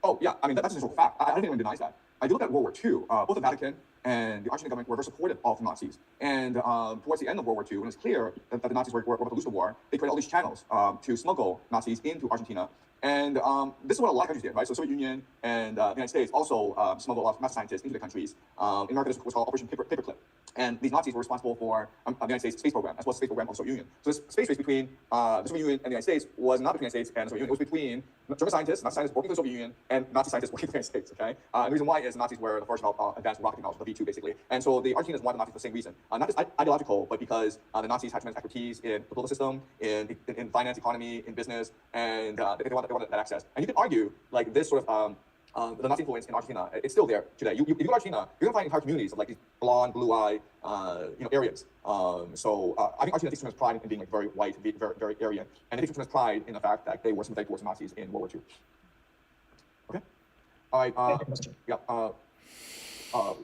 Oh yeah, I mean that's a historical fact. I don't think anyone denies that. I do look at World War II. Both the Vatican and the Argentine government were very supportive of the Nazis. And towards the end of World War II, when it's clear that the Nazis were about to lose the war, they created all these channels to smuggle Nazis into Argentina. And this is what a lot of countries did, right? So Soviet Union and the United States also smuggled a lot of math scientists into the countries. In America, this was called Operation Paperclip. And these Nazis were responsible for the United States space program, as well as the space program of the Soviet Union. So this space race between the Soviet Union and the United States was not between the United States and the Soviet Union. It was between German scientists, Nazi scientists working for the Soviet Union, and Nazi scientists working for the United States, okay? And the reason why is Nazis were the first advanced rocket technology, the V-2 basically. And so the Argentinians wanted the Nazis for the same reason. Not just ideological, but because the Nazis had tremendous expertise in the political system, in finance, economy, in business, and they wanted that access. And you could argue, like, this sort of the Nazi influence in Argentina, it's still there today. If you go to Argentina, you're gonna find entire communities of like these blonde, blue-eyed, areas. So I think Argentina takes tremendous pride in being like very white, very Aryan, and they take tremendous pride in the fact that they were sympathetic towards the Nazis in World War II. Okay. All right. Yeah.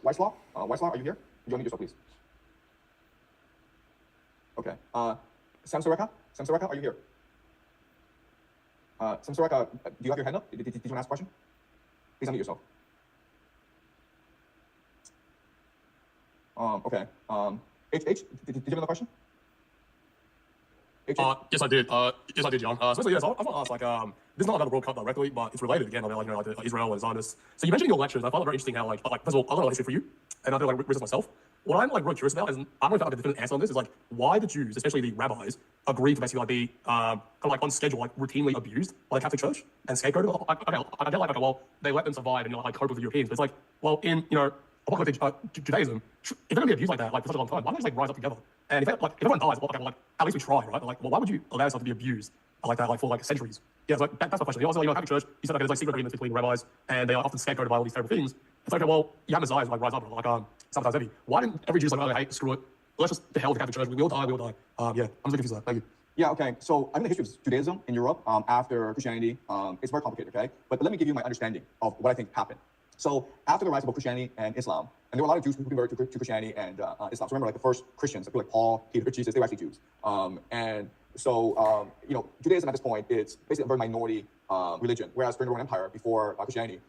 Weislaw, are you here? You unmute yourself, please. Okay. Sam Soreka, are you here? Sam Soreka, do you have your hand up? Did you want to ask a question? Please unmute yourself. Okay. H, did you have another question? Yes, I did. Yes, I did, Jiang. So yes, I want to ask, like, this is not about the World Cup directly, but it's related again, like, like Israel and Zionists. So you mentioned in your lectures, I found it very interesting how, like, first of all, I don't know history for you, and I do like research myself. What I'm like really curious about is, I don't know if I have a definite answer on this, is like, why the Jews, especially the rabbis, agreed to basically like be kind of like on schedule, like routinely abused by the Catholic Church and scapegoated. I get like, okay, well, they let them survive and like cope with the Europeans, but it's like, well, in apocalyptic Judaism, if they're gonna be abused like that, like for such a long time, why don't they just like rise up together? And if everyone dies, well, okay, like at least we try, right? But, like, well, why would you allow yourself to be abused like that, like for like centuries? Yeah, so, like, that's my question. You also, Catholic Church, you said, okay, there's like secret agreements between rabbis, and they are often scapegoated by all these terrible things. It's like, okay, well, you have Messiahs like rise up, like sabotage Evi. Why didn't every Jew just like, oh, hey, screw it, let's just the hell with the Catholic Church, we will die, yeah, I'm just confused with that. Thank you. Yeah, okay. So I think the history of Judaism in Europe after Christianity, it's very complicated, okay? But let me give you my understanding of what I think happened. So after the rise of both Christianity and Islam, and there were a lot of Jews who converted to Christianity and Islam. So remember, like the first Christians, people like Paul, Peter, Jesus, they were actually Jews. And so, Judaism at this point, it's basically a very minority religion. Whereas during the Roman Empire, before Christianity,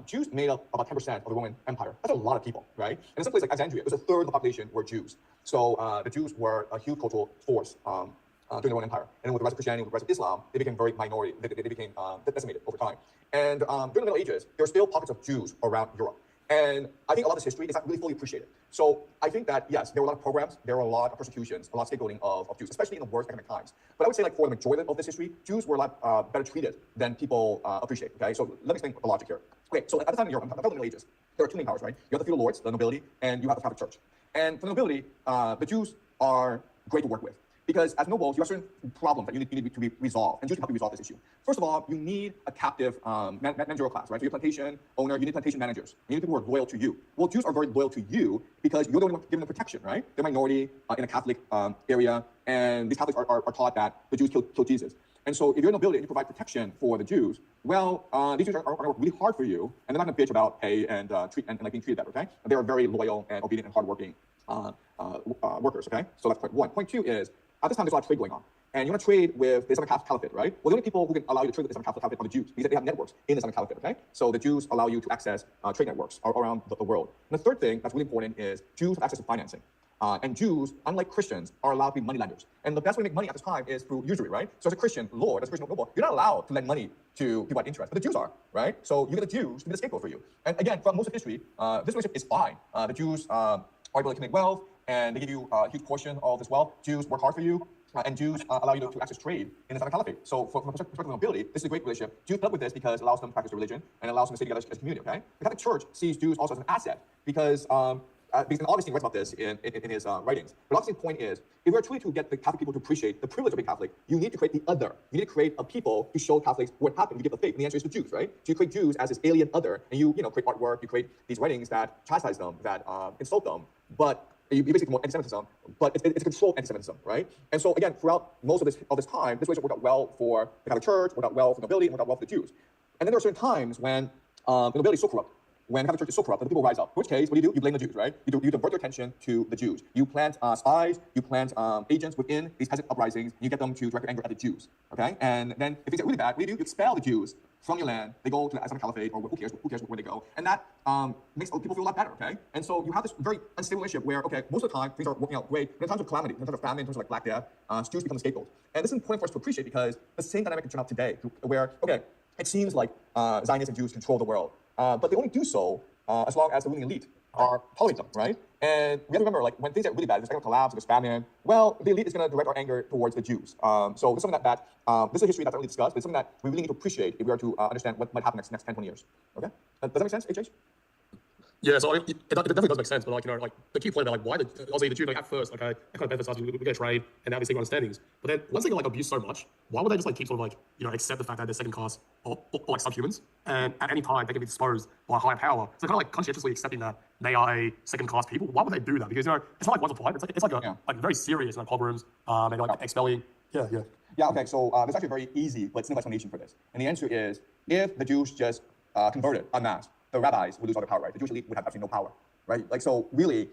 Jews made up about 10% of the Roman Empire. That's a lot of people, right? And in some places like Alexandria, it was a third of the population were Jews. So the Jews were a huge cultural force during the Roman Empire. And with the rise of Christianity, with the rise of Islam, they became very minority. They became decimated over time. And during the Middle Ages, there were still pockets of Jews around Europe. And I think a lot of this history is not really fully appreciated. So I think that, yes, there were a lot of programs, there were a lot of persecutions, a lot of scapegoating of Jews, especially in the worst economic times. But I would say, like, for the majority of this history, Jews were a lot better treated than people appreciate, okay? So let me explain the logic here. Okay, so at the time in Europe, I'm talking about the Middle Ages, there are two main powers, right? You have the feudal lords, the nobility, and you have the Catholic Church. And for the nobility, the Jews are great to work with. Because as nobles, you have certain problems that you need to be resolved, and Jews can help you resolve this issue. First of all, you need a captive managerial class, right? So you're a plantation owner, you need plantation managers. You need people who are loyal to you. Well, Jews are very loyal to you because you're the one giving them protection, right? They're a minority in a Catholic area, and these Catholics are taught that the Jews killed Jesus. And so if you're a nobility and you provide protection for the Jews, well, these Jews are going to work really hard for you, and they're not going to bitch about pay and like being treated better, okay? They are very loyal and obedient and hardworking workers, okay? So that's point one. Point two is, at this time, there's a lot of trade going on. And you want to trade with the Islamic Caliphate, right? Well, the only people who can allow you to trade with the Islamic Caliphate are the Jews, because they have networks in the Islamic Caliphate, okay? So the Jews allow you to access trade networks around the world. And the third thing that's really important is Jews have access to financing. And Jews, unlike Christians, are allowed to be moneylenders. And the best way to make money at this time is through usury, right? So as a Christian lord, as a Christian noble, you're not allowed to lend money to people at interest, but the Jews are, right? So you get the Jews to be the scapegoat for you. And again, throughout most of history, this relationship is fine. The Jews are able to make wealth, and they give you a huge portion of this wealth. Jews work hard for you, and Jews allow you to access trade in the Islamic Caliphate. So from the perspective of nobility, this is a great relationship. Jews put up with this because it allows them to practice their religion and allows them to stay together as a community, okay? The Catholic Church sees Jews also as an asset because Augustine writes about this in his writings. But Augustine's point is, if we're truly to get the Catholic people to appreciate the privilege of being Catholic, you need to create the other. You need to create a people to show Catholics what happened to get the faith. And the answer is the Jews, right? So you create Jews as this alien other, and you create artwork, you create these writings that chastise them, that insult them, but you basically promote anti-Semitism, but it's a controlled anti-Semitism, right? And so again, throughout most of this time, this relationship worked out well for the Catholic Church, worked out well for nobility, and worked out well for the Jews. And then there are certain times when the nobility is so corrupt, when the Catholic Church is so corrupt that the people rise up. In which case, what do? You blame the Jews, right? You divert their attention to the Jews. You plant spies, you plant agents within these peasant uprisings, and you get them to direct their anger at the Jews, okay? And then if things get really bad, what do? You expel the Jews from your land. They go to the Islamic Caliphate, or who cares where they go. And that makes other people feel a lot better, okay? And so you have this very unstable relationship where, okay, most of the time, things are working out great. But in times of calamity, in times of famine, in terms of like Black Death, Jews become the scapegoat. And this is important for us to appreciate because the same dynamic can turn out today, where, okay, it seems like Zionists and Jews control the world, but they only do so as long as the ruling elite are tolerate them, right? And we have to remember, like, when things get really bad, there's economic collapse, there's famine, well, the elite is going to direct our anger towards the Jews. So this is something that this is a history that's not really discussed, but it's something that we really need to appreciate if we are to understand what might happen next 10, 20 years. Okay? Does that make sense, HH? Yeah, so I mean, it definitely does make sense, but like the key point about why obviously the Jews at first, okay, that kind of benefits us, we get trade, and now we seek understandings. But then once they get abused so much, why would they just keep sort of accept the fact that they're second class or subhumans, and at any time they can be disposed by a higher power? So kind of conscientiously accepting that they are a second class people. Why would they do that? Because it's not like once or twice. It's like a very serious pogroms and expelling. Yeah. Yeah. Okay. So there's actually a very easy but simple explanation for this, and the answer is if the Jews just converted en masse, the rabbis would lose all their power, right? The Jewish elite would have absolutely no power, right? Like, so really,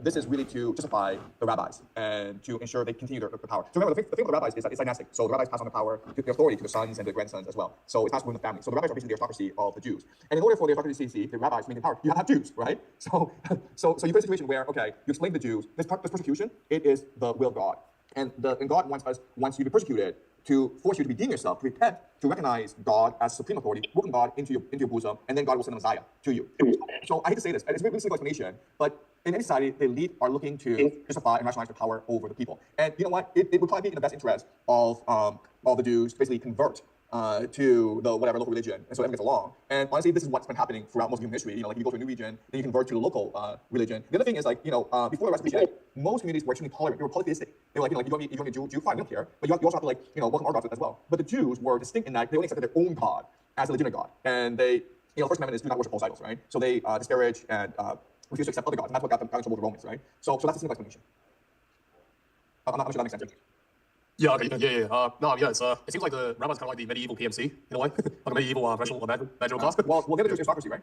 this is really to justify the rabbis and to ensure they continue their power. So remember, the thing with the rabbis is that it's dynastic. So the rabbis pass on the power, the authority to the sons and the grandsons as well. So it's passed within the family. So the rabbis are basically the aristocracy of the Jews. And in order for the aristocracy, the rabbis to maintain power, you have to have Jews, right? So you get a situation where, okay, you explain to the Jews, this persecution, it is the will of God. And God wants you to be persecuted, to force you to redeem yourself, to repent, to recognize God as supreme authority, welcome God into your bosom, and then God will send a Messiah to you. So I hate to say this, and it's a really simple explanation, but in any society, the elite are looking to justify and rationalize their power over the people. And you know what? It would probably be in the best interest of all the Jews to basically convert to the whatever local religion, and so everyone gets along. And honestly, this is what's been happening throughout most of human history. Like you go to a new region, then you convert to the local religion. The other thing is before the Restoration, most communities were extremely tolerant. They were polytheistic. They were like, you don't need a Jew, fine, we don't care. But you also have to welcome our gods as well. But the Jews were distinct in that they only accepted their own God as a legitimate God, and they, the First Amendment is do not worship false idols, right? So they disparage and refuse to accept other gods, and that's what got them in trouble with the Romans, right? So that's a simple explanation. I'm not sure that makes sense. Yeah, okay, yeah. It seems like the rabbis kind of like the medieval PMC in a way, like a medieval professional managerial class. Well, we'll get into aristocracy, right?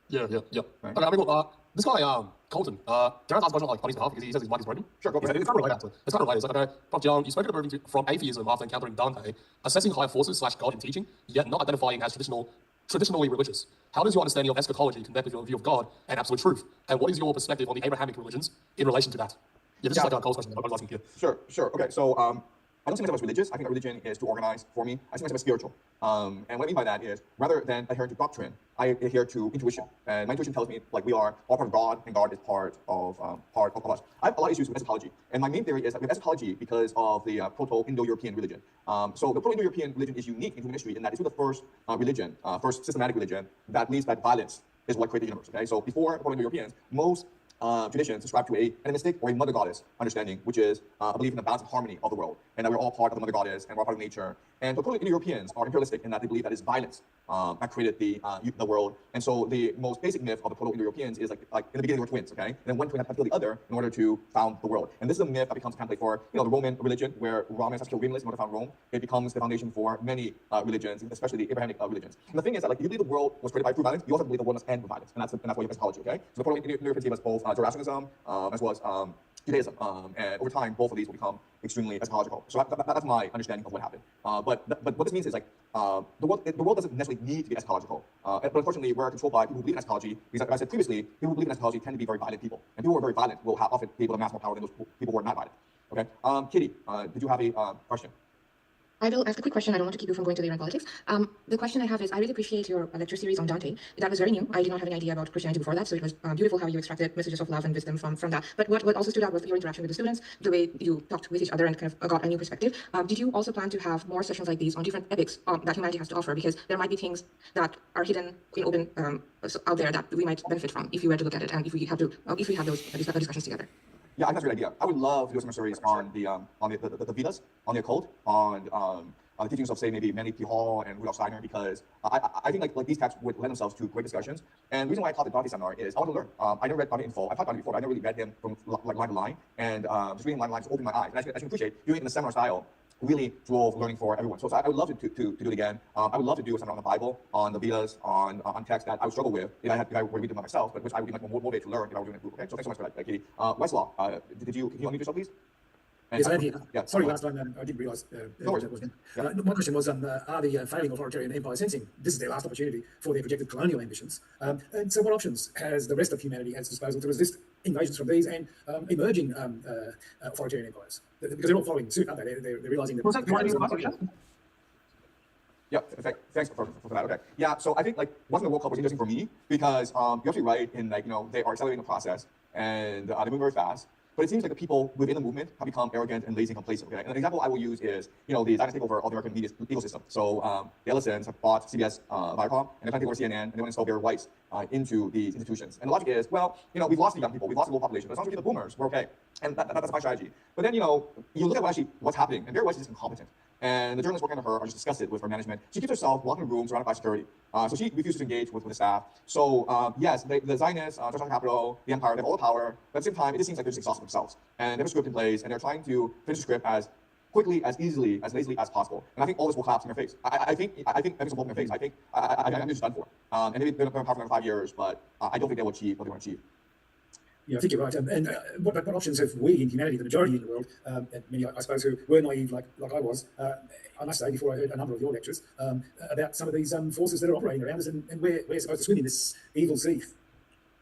Yeah. Right. Okay, I mean, look, this guy, Colton, can I ask a question on his behalf because he says his mic is broken? Sure, go for it. It's kind of related, actually. It's kind of related. It's like, okay, Prof. Jiang, you spoke about moving from atheism after encountering Dante, assessing higher forces / God in teaching, yet not identifying as traditionally religious. How does your understanding of eschatology connect with your view of God and absolute truth? And what is your perspective on the Abrahamic religions in relation to that? Yeah, this is like a Cole's question. I'm asking here. Sure. Okay, so I don't see myself as religious. I think that religion is too organized for me. I see myself as spiritual. And what I mean by that is, rather than adhering to doctrine, I adhere to intuition. And my intuition tells me, like, we are all part of God, and God is part of us. I have a lot of issues with eschatology. And my main theory is that we have eschatology because of the Proto-Indo-European religion. So the Proto-Indo-European religion is unique in human history in that it's the first religion, first systematic religion that believes that violence is what created the universe. Okay, so before Proto-Indo-Europeans, most traditions subscribe to a animistic or a mother goddess understanding, which is a belief in the balance and harmony of the world, and that we're all part of the mother goddess and we're all part of nature. And the Proto-Indo-Europeans are imperialistic in that they believe that it's violence that created the world. And so the most basic myth of the Proto-Indo-Europeans is like in the beginning they were twins, okay? And then one twin had to kill the other in order to found the world. And this is a myth that becomes a template for the Roman religion, where Romulus has to kill Remus in order to found Rome. It becomes the foundation for many religions, especially the Abrahamic religions. And the thing is that, like, if you believe the world was created by through violence, you also believe the world must end with violence, and that's why you have eschatology, okay? So the Proto-Indo-Europeans gave us both Zoroastrianism as well as Judaism, and over time, both of these will become extremely eschatological. So that's my understanding of what happened. But what this means is like the world doesn't necessarily need to be eschatological. But unfortunately, we're controlled by people who believe in eschatology. Because, as I said previously, people who believe in eschatology tend to be very violent people, and people who are very violent will often be able to amass more power than those people who are not violent. Okay, Kitty, did you have a question? I will ask a quick question. I don't want to keep you from going to the Iran politics. The question I have is, I really appreciate your lecture series on Dante. That was very new. I did not have any idea about Christianity before that, so it was beautiful how you extracted messages of love and wisdom from that. But what also stood out was your interaction with the students, the way you talked with each other and kind of got a new perspective. Did you also plan to have more sessions like these on different epics that humanity has to offer? Because there might be things that are hidden in open out there that we might benefit from if you were to look at it, and if we have those discussions together. Yeah, I think that's a great idea. I would love to do a summer series on the Vedas, on the occult, on the teachings of, say, maybe Manly P. Hall and Rudolf Steiner, because I think like these texts would lend themselves to great discussions. And the reason why I taught the Dante seminar is I want to learn. I never read Dante in full. I've taught Dante before, but I never really read him from like line to line. And just reading line to line just opened my eyes. And as you can appreciate, doing it in the seminar style really drove learning for everyone. So I would love to do it again. I would love to do a seminar on the Bible, on the Vedas, on texts that I would struggle with if I were to read them by myself, but which I would be much more motivated to learn if I were doing it in a group. Okay, so thanks so much for that, Katie. Westlaw, can you unmute yourself, please? And yes, I am here. Yeah, sorry, last time I didn't realise no worries. that was me. Yeah. My question was, are the failing authoritarian empires sensing this is their last opportunity for their projected colonial ambitions? And so what options has the rest of humanity at its disposal to resist invasions from these and emerging authoritarian empires? Because they're all following suit, aren't they? They're realising that... Yeah, thanks for that. Okay. Yeah, so I think like watching the World Cup was interesting for me because you're absolutely right in like, they are accelerating the process and they move very fast. But it seems like the people within the movement have become arrogant and lazy and complacent. Okay, and an example I will use is the Zionist takeover of the American media ecosystem. So the Ellisons have bought CBS, Viacom, and they're trying to take over CNN, and they want to install Barry Weiss into these institutions. And the logic is, well, we've lost the young people, we've lost the global population, but as long as we get the boomers, we're okay. And that's my strategy. But then you look at what's happening, and Barry Weiss is just incompetent. And the journalists working under her are just disgusted with her management. She keeps herself locked in a room surrounded by security. So she refuses to engage with the staff. So yes, the Zionists, Social Capital, the Empire, they have all the power. But at the same time, it just seems like they're just exhausting themselves. And they have a script in place, and they're trying to finish the script as quickly, as easily, as lazily as possible. And I think all this will collapse in their face. I think everything's will blow in their face. I think I'm just done for. And maybe they're in power for 5 years, but I don't think they will achieve what they want to achieve. Yeah, I think you're right. And what options have we in humanity, the majority in the world, and many, I suppose, who were naive like I was, I must say, before I heard a number of your lectures, about some of these forces that are operating around us, and we're supposed to swim in this evil sea.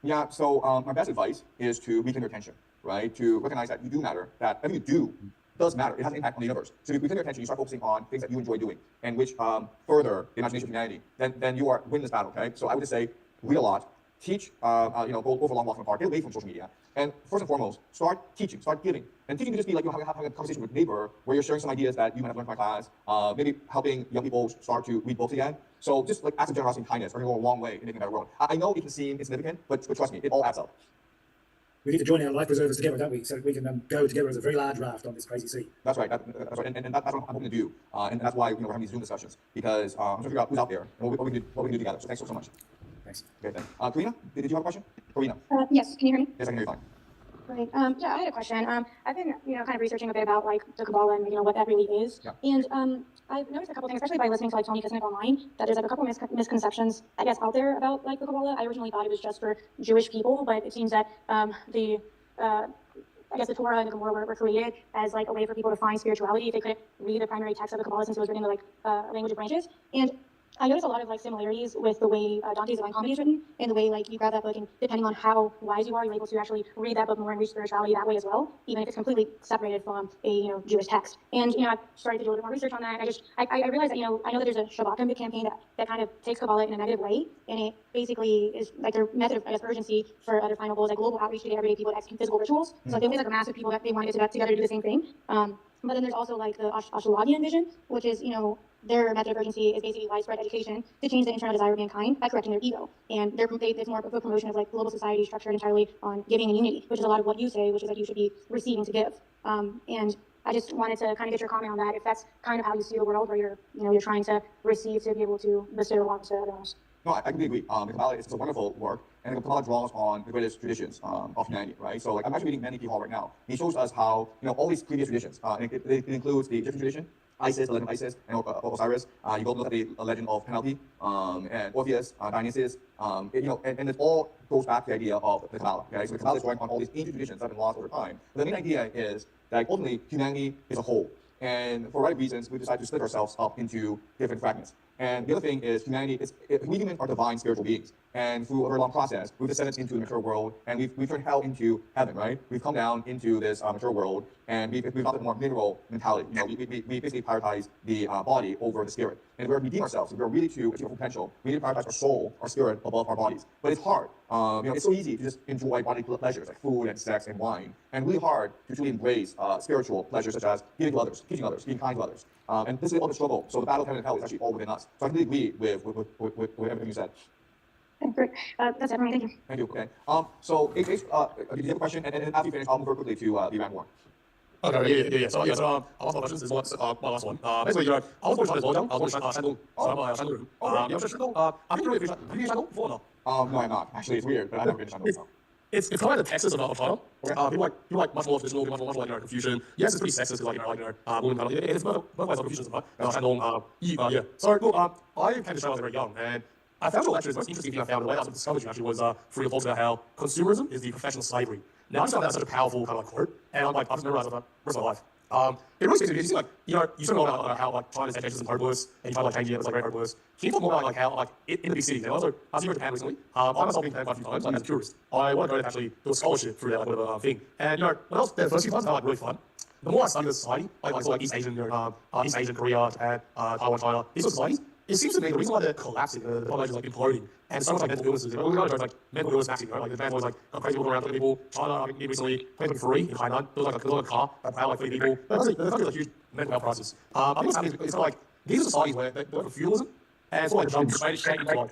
Yeah, so my best advice is to weaken your attention, right? To recognize that you do matter, that everything you do does matter. It has an impact on the universe. So if you weaken your attention, you start focusing on things that you enjoy doing and which further the imagination of humanity, then you are winning this battle, okay? So I would just say, read a lot, teach, go for a long walk in the park, get away from social media. And first and foremost, start teaching, start giving. And teaching can just be like having a conversation with a neighbor where you're sharing some ideas that you might have learned from my class, maybe helping young people start to read books again. So just like acts of generosity and kindness are going to go a long way in making a better world. I know it can seem insignificant, but trust me, it all adds up. We need to join our life preservers together, don't we? So that we can go together as a very large raft on this crazy sea. That's right. That's right. And that's what I'm hoping to do. And that's why we're having these Zoom discussions, because I'm trying to figure out who's out there and what we can do together. So thanks so much. Thanks. Okay, then. Karina, did you have a question? Karina. Yes, can you hear me? Yes, I can hear you fine. Great. Yeah, I had a question. I've been, kind of researching a bit about like the Kabbalah and what that really is. Yeah. And I've noticed a couple things, especially by listening to like Tony Kisnick online, that there's like a couple misconceptions, I guess, out there about like the Kabbalah. I originally thought it was just for Jewish people, but it seems that the Torah and the Gemara were created as like a way for people to find spirituality if they couldn't read the primary text of the Kabbalah since it was written in the language of branches. And I noticed a lot of like similarities with the way Dante's Divine Comedy is written, and the way like you grab that book, and depending on how wise you are, you're able to actually read that book more and reach spirituality that way as well, even if it's completely separated from a Jewish text. And I've started to do a little bit more research on that, and I realized that I know that there's a Shabbat campaign that kind of takes Kabbalah in a negative way, and it basically is like their method of urgency for other final goals, like global outreach to get everyday people to execute physical rituals. So like they like a mass of people that they want to get together to do the same thing. But then there's also like the Ashwelavian vision, which is their method of urgency is basically widespread education to change the internal desire of mankind by correcting their ego. And it's more of a promotion of like global society structured entirely on giving and unity, which is a lot of what you say, which is that you should be receiving to give. And I just wanted to kind of get your comment on that, if that's kind of how you see the world, where you're trying to receive to be able to bestow on to others. No, I completely agree. The Kabbalah is a wonderful work, and the Kabbalah draws on the greatest traditions of humanity, right? So, like, I'm actually reading Manly P. Hall right now. He shows us how, all these previous traditions, it includes the Egyptian tradition, Isis, the legend of Isis, and Osiris. You go look at the legend of Penelope and Orpheus, Dionysus. And it all goes back to the idea of the Kabbalah. Okay, so the Kabbalah is drawing on all these ancient traditions that have been lost over time. But the main idea is that ultimately humanity is a whole. And for right reasons, we decide to split ourselves up into different fragments. And the other thing is we humans are divine spiritual beings. And through a very long process, we've descended into the mature world, and we've turned hell into heaven, right? We've come down into this mature world, and we've adopted a more mineral mentality. We basically prioritize the body over the spirit. And if we're to redeem ourselves, if we're really to achieve our full potential, we need to prioritize our soul, our spirit above our bodies. But it's hard. It's so easy to just enjoy bodily pleasures like food and sex and wine, and really hard to truly embrace spiritual pleasures such as giving to others, teaching others, being kind to others. And this is all the struggle. So the battle of heaven and hell is actually all within us. So I completely agree with everything you said. Okay, great. That's it for me. Thank you. Thank you. Okay. So, did you have a question? And then after you finish, I'll move very quickly to the Iran war. Okay, yeah. So, our last questions is what my last one. Basically, I was born in China as well, Jiang. I was born in Shandong. So I'm a Shandong. Shandong. Have you been to Shandong before or not? No, I'm not. Actually, it's weird, but I've never been to Shandong. No. It's kind of like the Texas of China. People like much more traditional, much more like Confucian. Yes, it's pretty sexist because women kind of it's both ways of Confucianism, right? Shandong, yeah. So look, I came to China when I was very young, and I found your lectures, the most interesting thing I found, the way I discovered you actually was through your talks about how consumerism is the profession of slavery. Now, I just found that such a powerful kind of quote, and I just memorized it for the rest of my life. It really speaks to me. You see, you talk about how China's education system is hopeless, and you try to change it, it's very hopeless. Can you talk more about how in the big cities, and also, I was in Japan recently, I myself been to Japan quite a few times, as a tourist. I want to go and actually do a scholarship through that whatever thing. And when I was there the first few times, I had really fun. The more I study the society, like East Asian, Korea, Japan, Taiwan, China, these sort of societies, it seems to me the reason why they're collapsing, the population is imploding, and so much mental illnesses. We're going to mental illness vaccine, right? Japan's always got crazy people around, people. China, recently, 2023 in Hainan, there was a car that plowed 3 people. But the country has a huge mental health crisis. I think what's happening is it's like these are societies where they work for feudalism, and it's jump straight into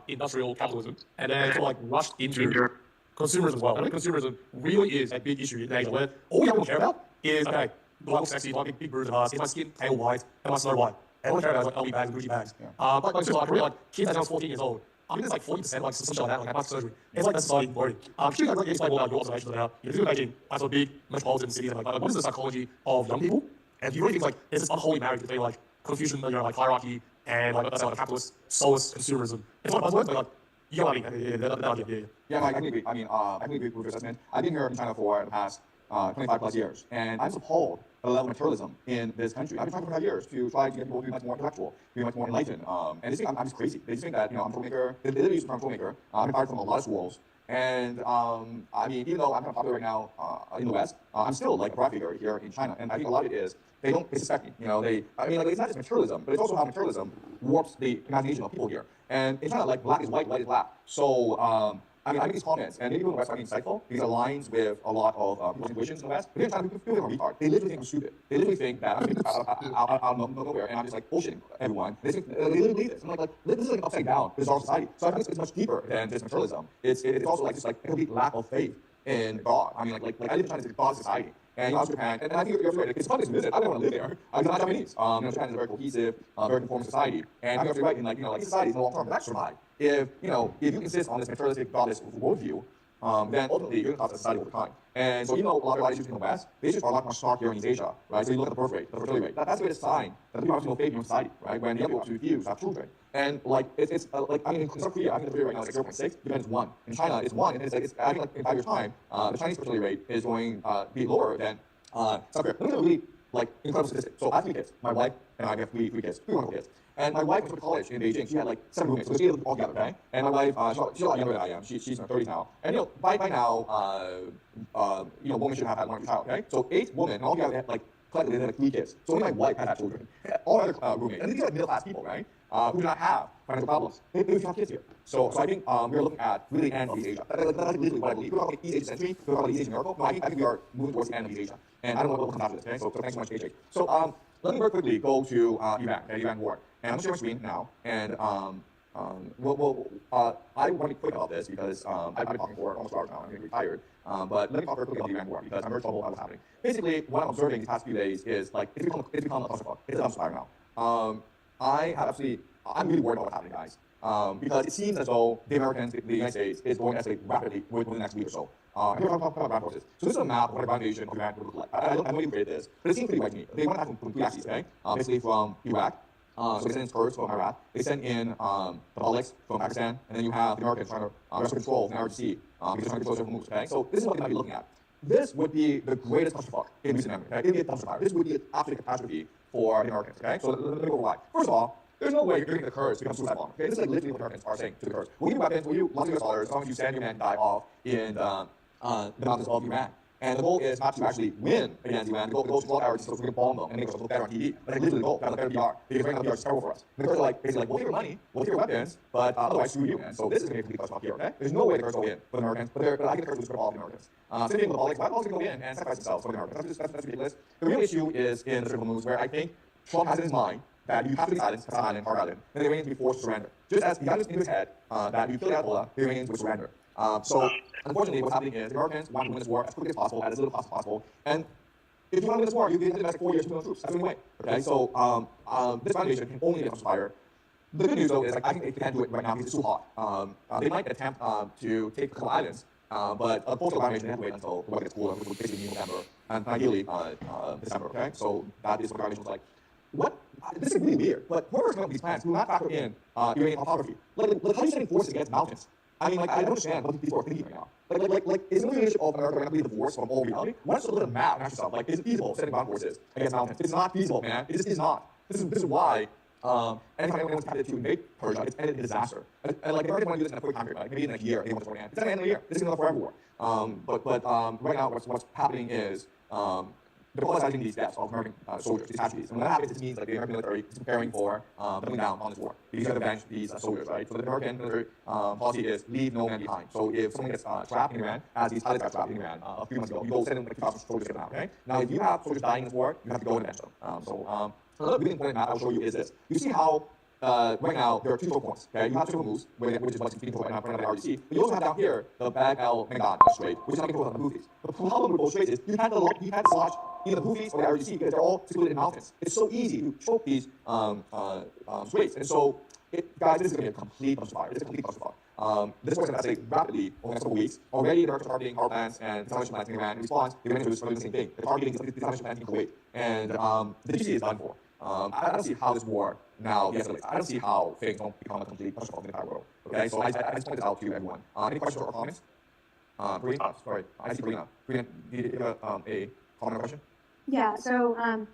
industrial capitalism, and then rushed into consumerism as well. I think consumerism really is a big issue in Asia, where all young people care about is, okay, do I look sexy, do I have big bruises, is my skin pale white, am I snow white? Everyone cares about LV bags and Gucci bags. Yeah. Korea, kids that are 14 years old, I think it's 40%, something like that, like plastic surgery. It's that society worrying. Could you explain more about your observations about if you live in Beijing, as a big metropolitan cities, and what is the psychology of young people? And do you really think it's this unholy marriage between Confucian, hierarchy and capitalist, soulless consumerism? It's not buzzwords, but you know what I mean? Yeah, I can agree. I can agree with your assessment. I've been here in China for the past 25 plus years, and I'm appalled at the level of materialism in this country. I've been trying for 5 years to try to get people to be much more intellectual, to be much more enlightened. And they think I'm just crazy. They just think that I'm a troublemaker. They literally use the term troublemaker. I've been fired from a lot of schools. And even though I'm kind of popular right now in the West, I'm still a product figure here in China. And I think a lot of it is they suspect me. It's not just materialism, but it's also how materialism warps the imagination of people here. And in China, black is white, white is black. So I make these comments, and maybe people in the West are being insightful because it aligns with a lot of people's intuitions in the West. But here in China, people are retarded. They literally think I'm stupid. They literally think that I'm out of nowhere, and I'm just bullshitting everyone. They literally believe this. I'm this is upside down, bizarre society. So I think it's much deeper than just materialism. It's also just a complete lack of faith in God. I live in China, it's a God society. And I was Japan, and I think you're right. It's fun to visit. I don't want to live there. I'm not Japanese. Japan is a very cohesive, very conforming society. And I'm right in society in the long term, that's survive. If you insist on this materialistic, godless worldview, then ultimately you're going to cause a society over time. And so even though a lot of issues in the West, they just are a lot more stark here in East Asia, right? So you look at the birth rate, the fertility rate. That's the greatest sign that people have no faith in your society, right? When the young people actually refuse to have children. And in South Korea, I think the fertility rate right now is 0.6, Japan is 1. In China, it's 1, and I think in 5 years' time, the Chinese fertility rate is going to be lower than South Korea. Let me tell you really incredible statistic. So I have 3 kids. My wife and I have three kids, 3 wonderful kids. And my wife went to college in Beijing. She had 7 roommates, so we stayed all together, okay? And my wife, she's a lot younger than I am. She's in her 30s now. And by now, women should have had 1 or 2 child, okay? So 8 women, and all together they had collectively they had 3 kids. So only my wife had children. All other roommates, and these are middle class people, right? Who do not have financial problems. They should have kids here. So I think we're looking at really the end of East Asia. That's literally what I believe. We're talking East Asia century. We're talking East Asian miracle. No, I think we are moving towards the end of East Asia. And I don't know what will come after this, okay? So thanks so much, AJ. So let me very quickly go to Iran, okay, Iran war. And I'm going to share my screen now. And I want to be quick about this because I've been talking for almost 2 hours now. I'm getting retired. But let me talk very quickly about the Iran war because I'm very troubled about what's happening. Basically, what I'm observing these past few days is it's become a clusterfuck. It's a dumpster fire now. I'm really worried about what's happening, guys. Because it seems as though the Americans, the United States, is going to escalate rapidly within the next week or so. Here's how ground force is. So this is a map of what a ground nation of Iran would look like. I know you created this, but it seems pretty right to me. They went back from two axes, okay? Basically from Iraq. So they sent in Kurds from Iraq. They sent in the Daleks from Pakistan, and then you have the Americans trying to wrestle control from the RGC because they're trying to control certain moves. Okay, so this is what they might be looking at. This would be the greatest clusterfuck in recent memory. Okay? It would be a dumpster fire. This would be an absolute catastrophe for the Americans. Okay, so let me go why. First of all, there's no way you're getting the Kurds to become suicide bombers. Okay, this is like literally what the Americans are saying to the Kurds. We'll give you weapons, we'll give you lots of US dollars, as long as you send your men to die off in the mountains of Iran. And the goal is not to actually win against Iran. The goal is to blow our so we can bomb them and make us look better on TV. That's like literally the goal. That's like better PR. Because right now PR is terrible for us. And the Kurds are like, basically like, we'll take your money, we'll take your weapons, but otherwise screw you. And so this is going to be a complete clusterfuck here, okay? There's no way the Kurds go in for the Americans, but I think the Kurds lose for all of the Americans. Same thing with the Baltics. Why are the Baltics going to go in and sacrifice themselves for the Americans? That's ridiculous. The real issue is in the surgical moves where I think Trump has in his mind that you have to be silenced, Hassan and Hard Island, and the Iranians will be forced to surrender. Just as he got this into his head that you kill Ayatollah, the Iranians will surrender. So unfortunately, what's happening is the Americans want to win this war as quickly as possible, at as little cost as possible. And if you want to win this war, you have to invest 4 years to build troops. That's the only way. Okay, so this foundation can only be a fire. The good news though is like I think they can't do it right now because it's too hot. They might attempt to take a couple islands, but a post foundation they have to wait until the weather gets cooler, which will basically be November and ideally December. Okay, so that is what the foundation was like. What? This is really weird, but whoever's coming up with these plans do not factor in Iranian topography. Like how are you sending forces against mountains? I mean, like, I don't understand what these people are thinking right now. Like, is the leadership of America going to be divorced from all reality? Why don't you look at a map and ask yourself, like, is it feasible sending ground forces against mountains? It's not feasible, man. It just is not. This is why anytime anyone's attempted to invade Persia, it's ended in disaster. And like, the Americans want to do this in a quick time period, like maybe in a year, they want to end. It's not the end of the year. This is another forever war. But right now, what's happening is they're politicizing these deaths of American soldiers, these casualties. And when that happens, it means like the American military is preparing for doubling down on this war. Because you have to avenge these soldiers, right? So the American military policy is leave no man behind. So if someone gets trapped in Iran, as these pilots got trapped in Iran a few months ago, you go send them like 2,000 soldiers to get them out, okay? Now, if you have soldiers dying in this war, you have to go and avenge them. Another really important map I will show you is this. You see how right now there are two choke points, okay? You have choke moves, which is what's being controlled right now in front of the RGC, but you also have down here the Bag el Mengan Strait, which is not controlled on the Houthis. The problem with both straits is you can't dislodge either the Houthis or the RGC because they're all secluded in mountains. It's so easy to choke these straits, and so guys, this is going to be a complete bunch of fire. It's a complete bunch of fire. This is going to escalate rapidly over the next couple of weeks. Already, the Americans are targeting power plants and desalination plants in Iran. In response, the Iranians are doing the same thing. They're targeting desalination plants in Kuwait, and the GC is done for. I don't see how this war now de-escalates. I don't see how things don't become a complete cluster of the entire world. Okay, so I just pointed out to everyone. Any questions or comments? Karina, sorry, I see Karina. Karina, do you have a comment or question? Yeah, so I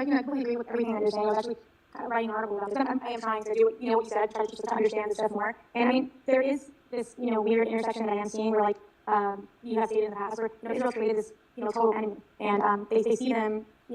completely agree with everything that you're saying. I was actually kind of writing an article about this. I am trying to do what you said, try to understand this stuff more. And I mean, there is this weird intersection that I am seeing where like you have stated in the past where Israel created this total enemy, and they see them I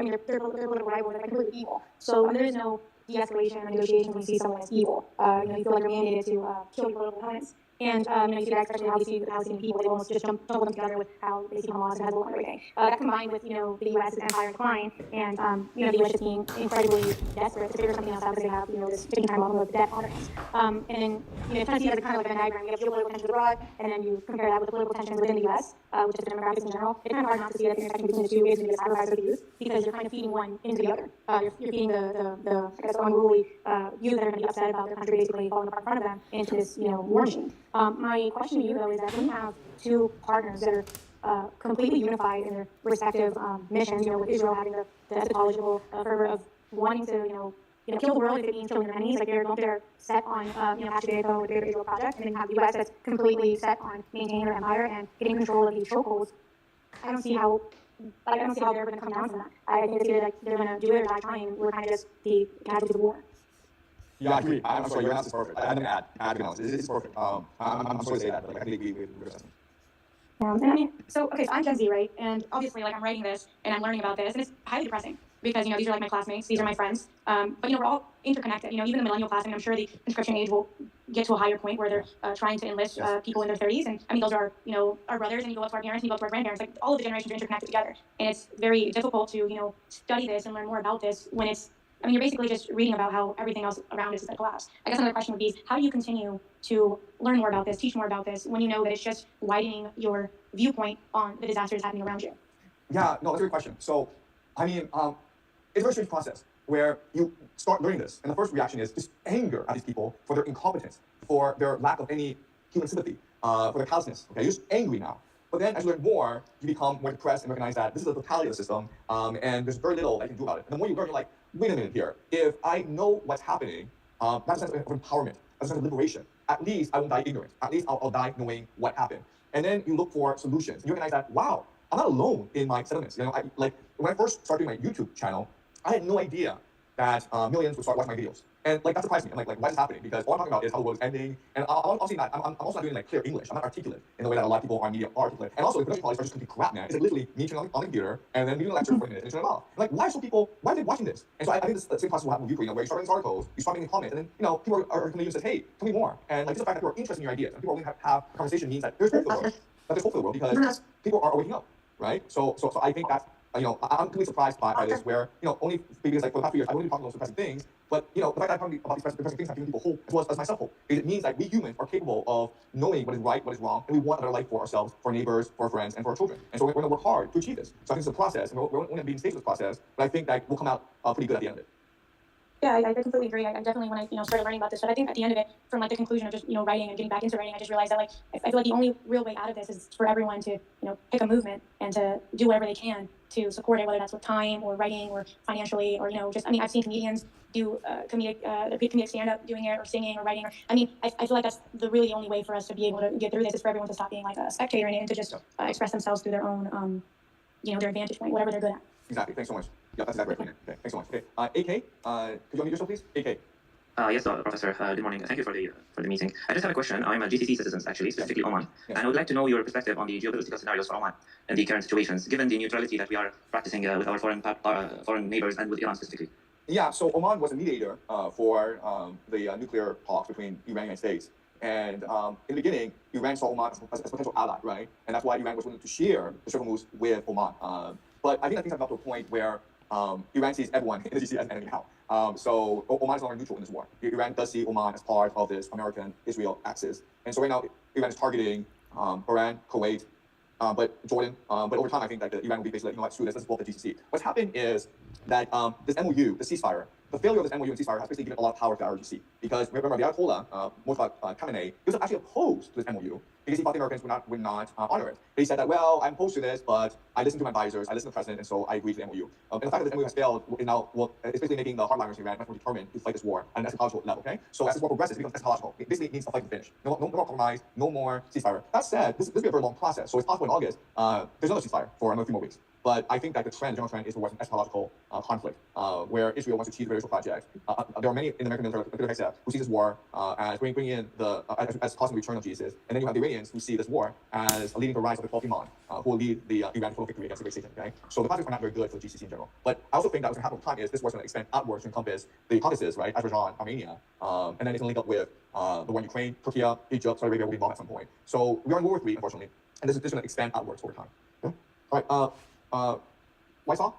mean they're political rivals, they're completely evil. So there is no de-escalation or negotiation when you see someone as evil. You feel like you're mandated to kill your political opponents. And you see that especially how they see people, they almost just jumble them together with how they see Hamas and Hezbollah and everything. That combined with the U.S.'s empire in decline and the U.S. just being incredibly desperate to figure something else out because they have this ticking time bomb of debt on us. And then kind of see it as kind of like a Venn diagram. You have geopolitical tensions abroad, and then you compare that with the political tensions within the U.S., which is the demographics in general. It's kind of hard not to see that the intersection between the two is going to be the sacrifice of the youth because you're kind of feeding one into the other. You're feeding the I guess unruly youth that are going to be upset about their country basically falling apart in front of them into this war machine. My question to you, though, is that when you have two partners that are completely unified in their respective missions, with Israel having the eschatological fervor of wanting to, kill the world if it means killing their enemies, like they're set on, Patriot with the Israel project, and then you have the U.S. that's completely set on maintaining their empire and getting control of these chokeholds. I don't see how they're going to come down from that. I think it's either like they're going to do it or die trying. We're kind of just the casualties of war. Yeah, I agree. I'm sorry, your analysis is perfect. I didn't add analysis. It's perfect. I'm sorry to say that, but like, I think we're assessing. And I mean, so I'm Gen Z, right? And obviously, like I'm writing this and I'm learning about this, and it's highly depressing because these are like my classmates, these are my friends. But we're all interconnected. Even the millennial class, and I'm sure the conscription age will get to a higher point where they're trying to enlist people in their 30s. And I mean, those are our brothers, and you go up to our parents, and you go up to our grandparents. Like all of the generations are interconnected together, and it's very difficult to study this and learn more about this when it's. I mean, you're basically just reading about how everything else around us is going to collapse. I guess another question would be, how do you continue to learn more about this, teach more about this, when you know that it's just widening your viewpoint on the disasters happening around you? Yeah, no, that's a great question. So, I mean, it's a very strange process where you start learning this, and the first reaction is just anger at these people for their incompetence, for their lack of any human sympathy, for their callousness. Okay, you're just angry now. But then as you learn more, you become more depressed and recognize that this is the totality of the system, and there's very little I can do about it. And the more you learn, you're like, wait a minute here. If I know what's happening, that's a sense of empowerment, that's a sense of liberation. At least I won't die ignorant. At least I'll die knowing what happened. And then you look for solutions. You recognize that, wow, I'm not alone in my sentiments. You know, like when I first started doing my YouTube channel, I had no idea that millions would start watching my videos. And like that surprised me. I'm like, why is this happening? Because all I'm talking about is how the world is ending. And I'm also not, I'm also not doing like clear English. I'm not articulate in the way that a lot of people on media are articulate. And also the production quality starts just complete crap, man. It's like literally me turning on the computer and then leaving a lecture for 40 minutes and turning it off. And like, why are they watching this? And so I think this the same process will happen with you, where you start writing articles, you start making comments, and then people are coming to you and says, hey, tell me more. And like just the fact that people are interested in your ideas and people are willing to have a conversation means that there's hope for the world. That there's hope for the world because people are waking up, right? So I think that's I'm completely surprised by this, where only because like for the past few years I've only been talking about those depressing things, but the fact that I'm talking about these depressing things have given people hope as well as myself hope. It means that we humans are capable of knowing what is right, what is wrong, and we want a better life for ourselves, for our neighbors, for our friends, and for our children. And so we're going to work hard to achieve this. So I think it's a process, and we're only being stages of this process, but I think that we'll come out pretty good at the end of it. Yeah, I completely agree. I definitely, when I started learning about this, but I think at the end of it, from like the conclusion of just writing and getting back into writing, I just realized that like I feel like the only real way out of this is for everyone to pick a movement and to do whatever they can to support it, whether that's with time or writing or financially or just I've seen comedians do comedic stand up doing it or singing or writing. Or I feel like that's the really only way for us to be able to get through this is for everyone to stop being like a spectator and to just express themselves through their own their advantage point, whatever they're good at. Exactly. Thanks so much. Yeah, that's exactly right. Okay, thanks so much. Okay, AK, could you unmute yourself, please? AK. Yes, Professor. Good morning. Thank you for the meeting. I just have a question. I'm a GCC citizen, actually, specifically Oman, and I would like to know your perspective on the geopolitical scenarios for Oman and the current situations, given the neutrality that we are practicing with our foreign neighbors and with Iran specifically. Yeah. So Oman was a mediator for the nuclear talks between Iran and the United States. And in the beginning, Iran saw Oman as a potential ally, right? And that's why Iran was willing to share the circle moves with Oman. But I think things have got to a point where Iran sees everyone in the GCC as an enemy now. So Oman is no longer neutral in this war. Iran does see Oman as part of this American-Israel axis. And so right now, Iran is targeting Iran, Kuwait, but Jordan. But over time, I think that Iran will be basically, screw this, let's blow up the GCC. What's happened is that this MOU, the ceasefire, the failure of this MOU and ceasefire has basically given a lot of power to the IRGC. Because remember, the Ayatollah, Mustafa Khamenei, he was actually opposed to this MOU because he thought the Americans would not honor it. He said that, well, I'm opposed to this, but I listened to my advisors, I listened to the president, and so I agreed to the MOU. And the fact that this MOU has failed is now, it's basically making the hardliners in Iran much more determined to fight this war at an eschatological level, okay? So as this war progresses, it becomes eschatological. It basically means a fight to finish. No more compromise, no more ceasefire. That said, this will be a very long process. So it's possible in August, there's another ceasefire for another few more weeks. But I think that the general trend is towards an eschatological conflict, where Israel wants to achieve the Israel project. There are many in the American military, like I said, who see this war as bringing in as causing the return of Jesus, and then you have the Iranians who see this war as leading the rise of the 12th Imam, who will lead the Iran total victory against the great Satan. Okay, so the projects are not very good for the GCC in general. But I also think that what's going to happen over time is this war is going to expand outwards to encompass the Caucasus, right, Azerbaijan, Armenia, and then it's going to link up with the war in Ukraine, Turkey, Egypt, Saudi Arabia will be involved at some point. So we are in World War III, unfortunately, and this is going to expand outwards over time. Okay? All right. Waisaw,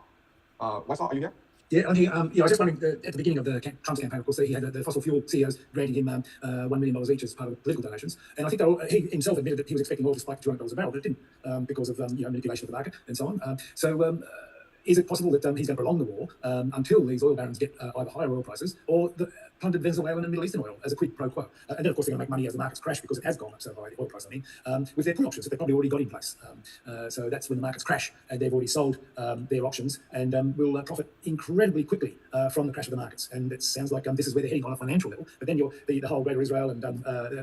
are you there? Yeah, I'm here. I was just wondering, at the beginning of the Trump's campaign, of course, he had the fossil fuel CEOs granting him $1 million each as part of political donations. And I think he himself admitted that he was expecting oil to spike to $200 a barrel, but it didn't because of manipulation of the market and so on. Is it possible that he's going to prolong the war until these oil barons get either higher oil prices or the plundered Venezuelan and Middle Eastern oil as a quid pro quo? And then, of course, they're going to make money as the markets crash because it has gone up so high, the oil price, with their put options that they've probably already got in place. So that's when the markets crash and they've already sold their options and will profit incredibly quickly from the crash of the markets. And it sounds like this is where they're heading on a financial level. But then the whole Greater Israel and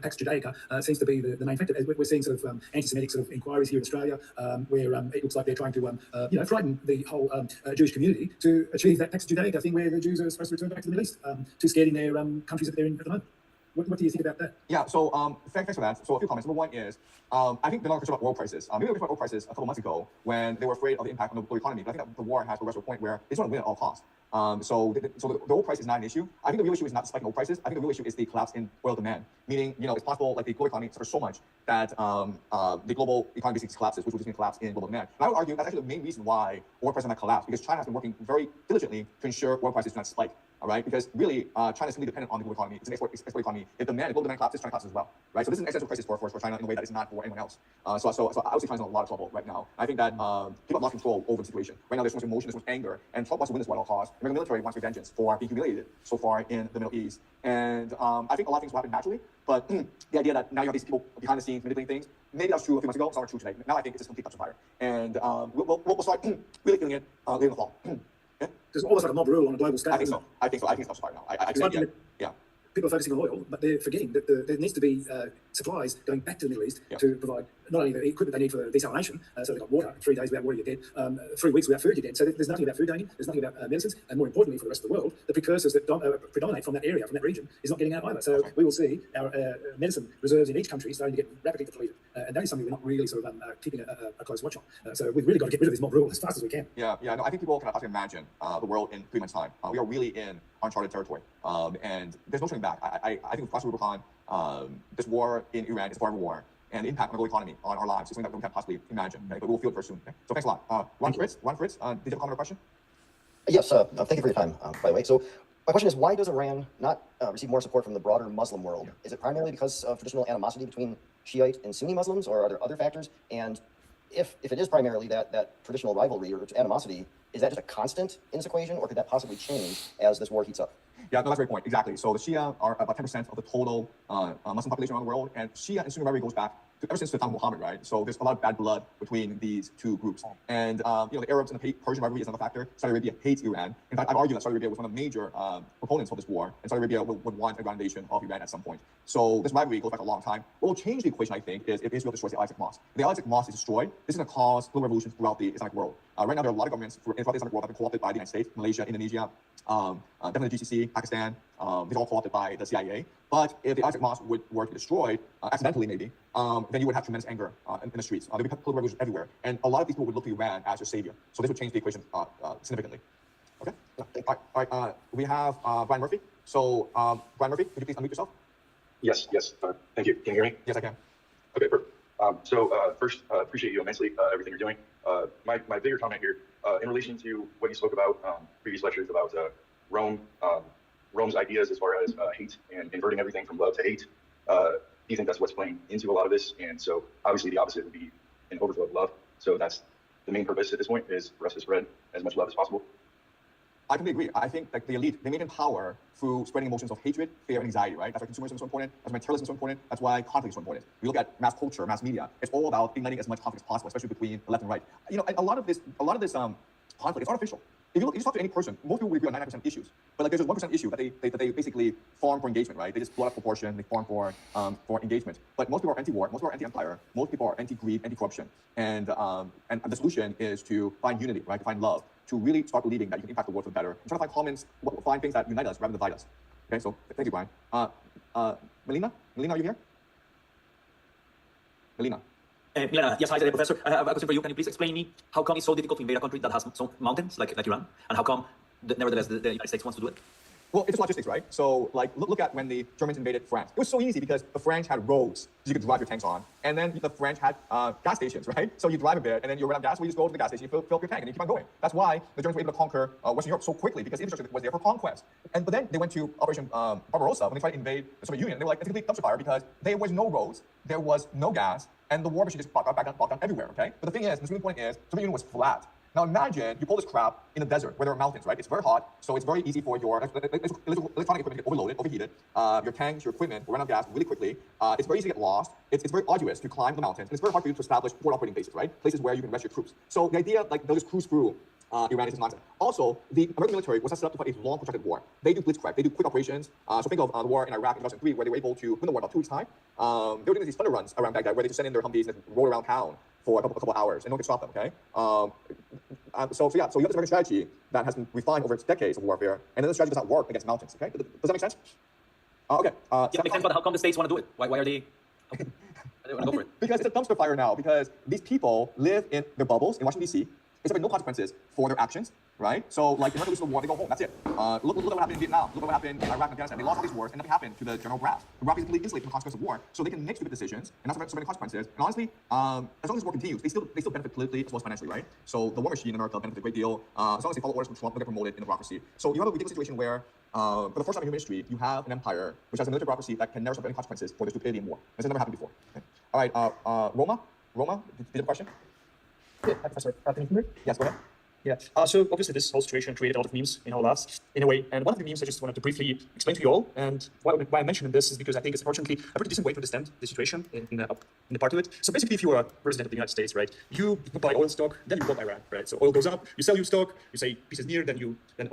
Pax Judaica seems to be the main factor. We're seeing sort of anti-Semitic sort of inquiries here in Australia where it looks like they're trying to frighten the whole Jewish community to achieve that Pax Judaica thing where the Jews are supposed to return back to the Middle East, too scared in their countries that they're in at the moment. What do you think about that? Yeah, so thanks for that. So a few comments. Number one is, I think they're not concerned about oil prices. Maybe they were concerned about oil prices a couple months ago when they were afraid of the impact on the global economy. But I think that the war has progressed to a point where it's going to win at all costs. So the oil price is not an issue. I think the real issue is not the spike in oil prices. I think the real issue is the collapse in oil demand. Meaning, it's possible like the global economy suffers so much that the global economy basically collapses, which will just mean collapse in global demand. And I would argue that's actually the main reason why oil prices have not collapsed, because China has been working very diligently to ensure oil prices do not spike. all right? Because really, China is really dependent on the global economy. It's an export economy. If the global demand collapses, China collapses as well, right? So this is an existential crisis for China in a way that is not for anyone else. So I would say China's in a lot of trouble right now. I think that people have lost control over the situation. Right now, there's so much emotion, there's so much anger, and Trump wants to win this war at all costs. The American military wants vengeance for being humiliated so far in the Middle East. And I think a lot of things will happen naturally, but the idea that now you have these people behind the scenes manipulating things, maybe that was true a few months ago, it's not true today. Now I think it's just complete touch of fire. And we'll start really feeling it later in the fall. Yeah? There's almost like a mob rule on a global scale. I think so. I think it's touch of fire now. I think, yeah. People are focusing on oil, but they're forgetting that there needs to be supplies going back to the Middle East to provide not only the equipment they need for desalination, so they've got water, 3 days without water you're dead, 3 weeks without food you're dead. So there's nothing about food dating, there's nothing about medicines, and more importantly for the rest of the world, the precursors that predominate from that area, from that region, is not getting out either. So we will see our medicine reserves in each country starting to get rapidly depleted, and that is something we're not really sort of keeping a close watch on. So we've really got to get rid of this mob rule as fast as we can. No, I think people can possibly imagine the world in 3 months' time. We are really in uncharted territory, and there's no turning back. I think with crossing Rubicon, this war in Iran is a forever war, and the impact on the global economy, on our lives, is something that we can't possibly imagine. Okay? But we'll feel it very soon. Okay? So thanks a lot. Ron Fritz, did you have a comment or question? Yes, thank you for your time, by the way. So my question is, why does Iran not receive more support from the broader Muslim world? Is it primarily because of traditional animosity between Shiite and Sunni Muslims, or are there other factors? And if it is primarily that traditional rivalry or animosity, is that just a constant in this equation, or could that possibly change as this war heats up? Yeah, no, that's a great point. Exactly. So the Shia are about 10% of the total Muslim population around the world, and Shia and Sunni rivalry goes back to ever since the time of Muhammad, right? So there's a lot of bad blood between these two groups. And the Arabs and the Persian rivalry is another factor. Saudi Arabia hates Iran. In fact, I'd argue that Saudi Arabia was one of the major proponents of this war, and Saudi Arabia would want a ground invasion of Iran at some point. So this rivalry goes back a long time. What will change the equation, I think, is if Israel destroys the Al-Aqsa Mosque. If the Al-Aqsa Mosque is destroyed, this is going to cause global revolutions throughout the Islamic world. Right now, there are a lot of governments throughout the Islamic world that have been co-opted by the United States, Malaysia, Indonesia, definitely the GCC, Pakistan. These are all co-opted by the CIA. But if the Al-Aqsa Mosque were to be destroyed, accidentally maybe, then you would have tremendous anger in the streets. There would be political revolutions everywhere. And a lot of these people would look to Iran as your savior. So this would change the equation significantly. Okay? All right. We have Brian Murphy. So, Brian Murphy, could you please unmute yourself? Yes. Thank you. Can you hear me? Yes, I can. Okay, perfect. First, appreciate you immensely, everything you're doing. My bigger comment here, in relation to what you spoke about previous lectures about Rome's ideas as far as hate and inverting everything from love to hate. Do you think that's what's playing into a lot of this? And so obviously the opposite would be an overflow of love. So that's the main purpose at this point, is for us to spread as much love as possible. I completely agree. I think that the elite, they maintain power through spreading emotions of hatred, fear, and anxiety, right? That's why consumerism is so important. That's why materialism is so important. That's why conflict is so important. We look at mass culture, mass media. It's all about igniting as much conflict as possible, especially between the left and right. A lot of this conflict is artificial. If you talk to any person, most people would agree on 99% issues. But there's just 1% issue that they basically farm for engagement, right? They just blow up proportion, they farm for engagement. But most people are anti-war, most people are anti-empire, most people are anti-greed, anti-corruption. And the solution is to find unity, right? To find love, to really start believing that you can impact the world for the better, and try to find things that unite us rather than divide us. Okay, so thank you, Brian. Melina, are you here? Melina. Milena, yes, hi there, Professor. I have a question for you. Can you please explain me how come it's so difficult to invade a country that has some mountains, like Iran, and how come, nevertheless, the United States wants to do it? Well, it's logistics, right? So, look at when the Germans invaded France. It was so easy because the French had roads you could drive your tanks on, and then the French had gas stations, right? So you drive a bit, and then you run out of gas, well, you just go to the gas station, you fill up your tank, and you keep on going. That's why the Germans were able to conquer Western Europe so quickly, because the infrastructure was there for conquest. But then they went to Operation Barbarossa when they tried to invade the Soviet Union. They were like, it's a complete dumpster fire because there was no roads, there was no gas, and the war machine just bogged down everywhere, okay? But the thing is, the really point is, the Soviet Union was flat. Now imagine you pull this crap in a desert where there are mountains, right? It's very hot, so it's very easy for your electronic equipment to get overloaded, overheated. Your tanks, your equipment will run out of gas really quickly. It's very easy to get lost. It's very arduous to climb the mountains. And it's very hard for you to establish forward operating bases, right? Places where you can rest your troops. So the idea, they'll just cruise through Iran is nonsense. Also, the American military was set up to fight a long, protracted war. They do blitzkrieg. They do quick operations. So think of the war in Iraq in 2003, where they were able to win the war in about 2 weeks' time. They were doing these thunder runs around Baghdad, where they just send in their Humvees and roll around town for a couple of hours, and no one can stop them, okay? So you have this American strategy that has been refined over decades of warfare, and then the strategy does not work against mountains, okay? Does that make sense? Okay. Yeah, that makes sense, but how come the states want to do it? Why are they... They want to go for it? Because it's a dumpster fire now, because these people live in their bubbles in Washington, D.C., It's no consequences for their actions, right? So, in order to lose the war, they go home. That's it. Look at what happened in Vietnam. Look at what happened in Iraq and Afghanistan. They lost all these wars, and nothing happened to the general brass. The Iraqis completely insulated from the consequences of war, so they can make stupid decisions and not so many consequences. And honestly, as long as this war continues, they still benefit politically as well as financially, right? So the war machine in America benefits a great deal. As long as they follow orders from Trump, they get promoted in the bureaucracy. So you have a ridiculous situation where For the first time in human history, you have an empire which has a military bureaucracy that can never suffer any consequences for the stupidity in war. This has never happened before. Okay. All right, Roma, did you have a question? Yeah, hi, Professor. Can you hear me? Yes, go ahead. Yeah. So obviously this whole situation created a lot of memes in our labs, in a way. And one of the memes I just wanted to briefly explain to you all. And why I mentioned this is because I think it's unfortunately a pretty decent way to understand the situation in the part of it. So basically, if you are a president of the United States, right, you buy oil stock, then you bought Iran, right? So oil goes up, you sell your stock, you say peace is near, then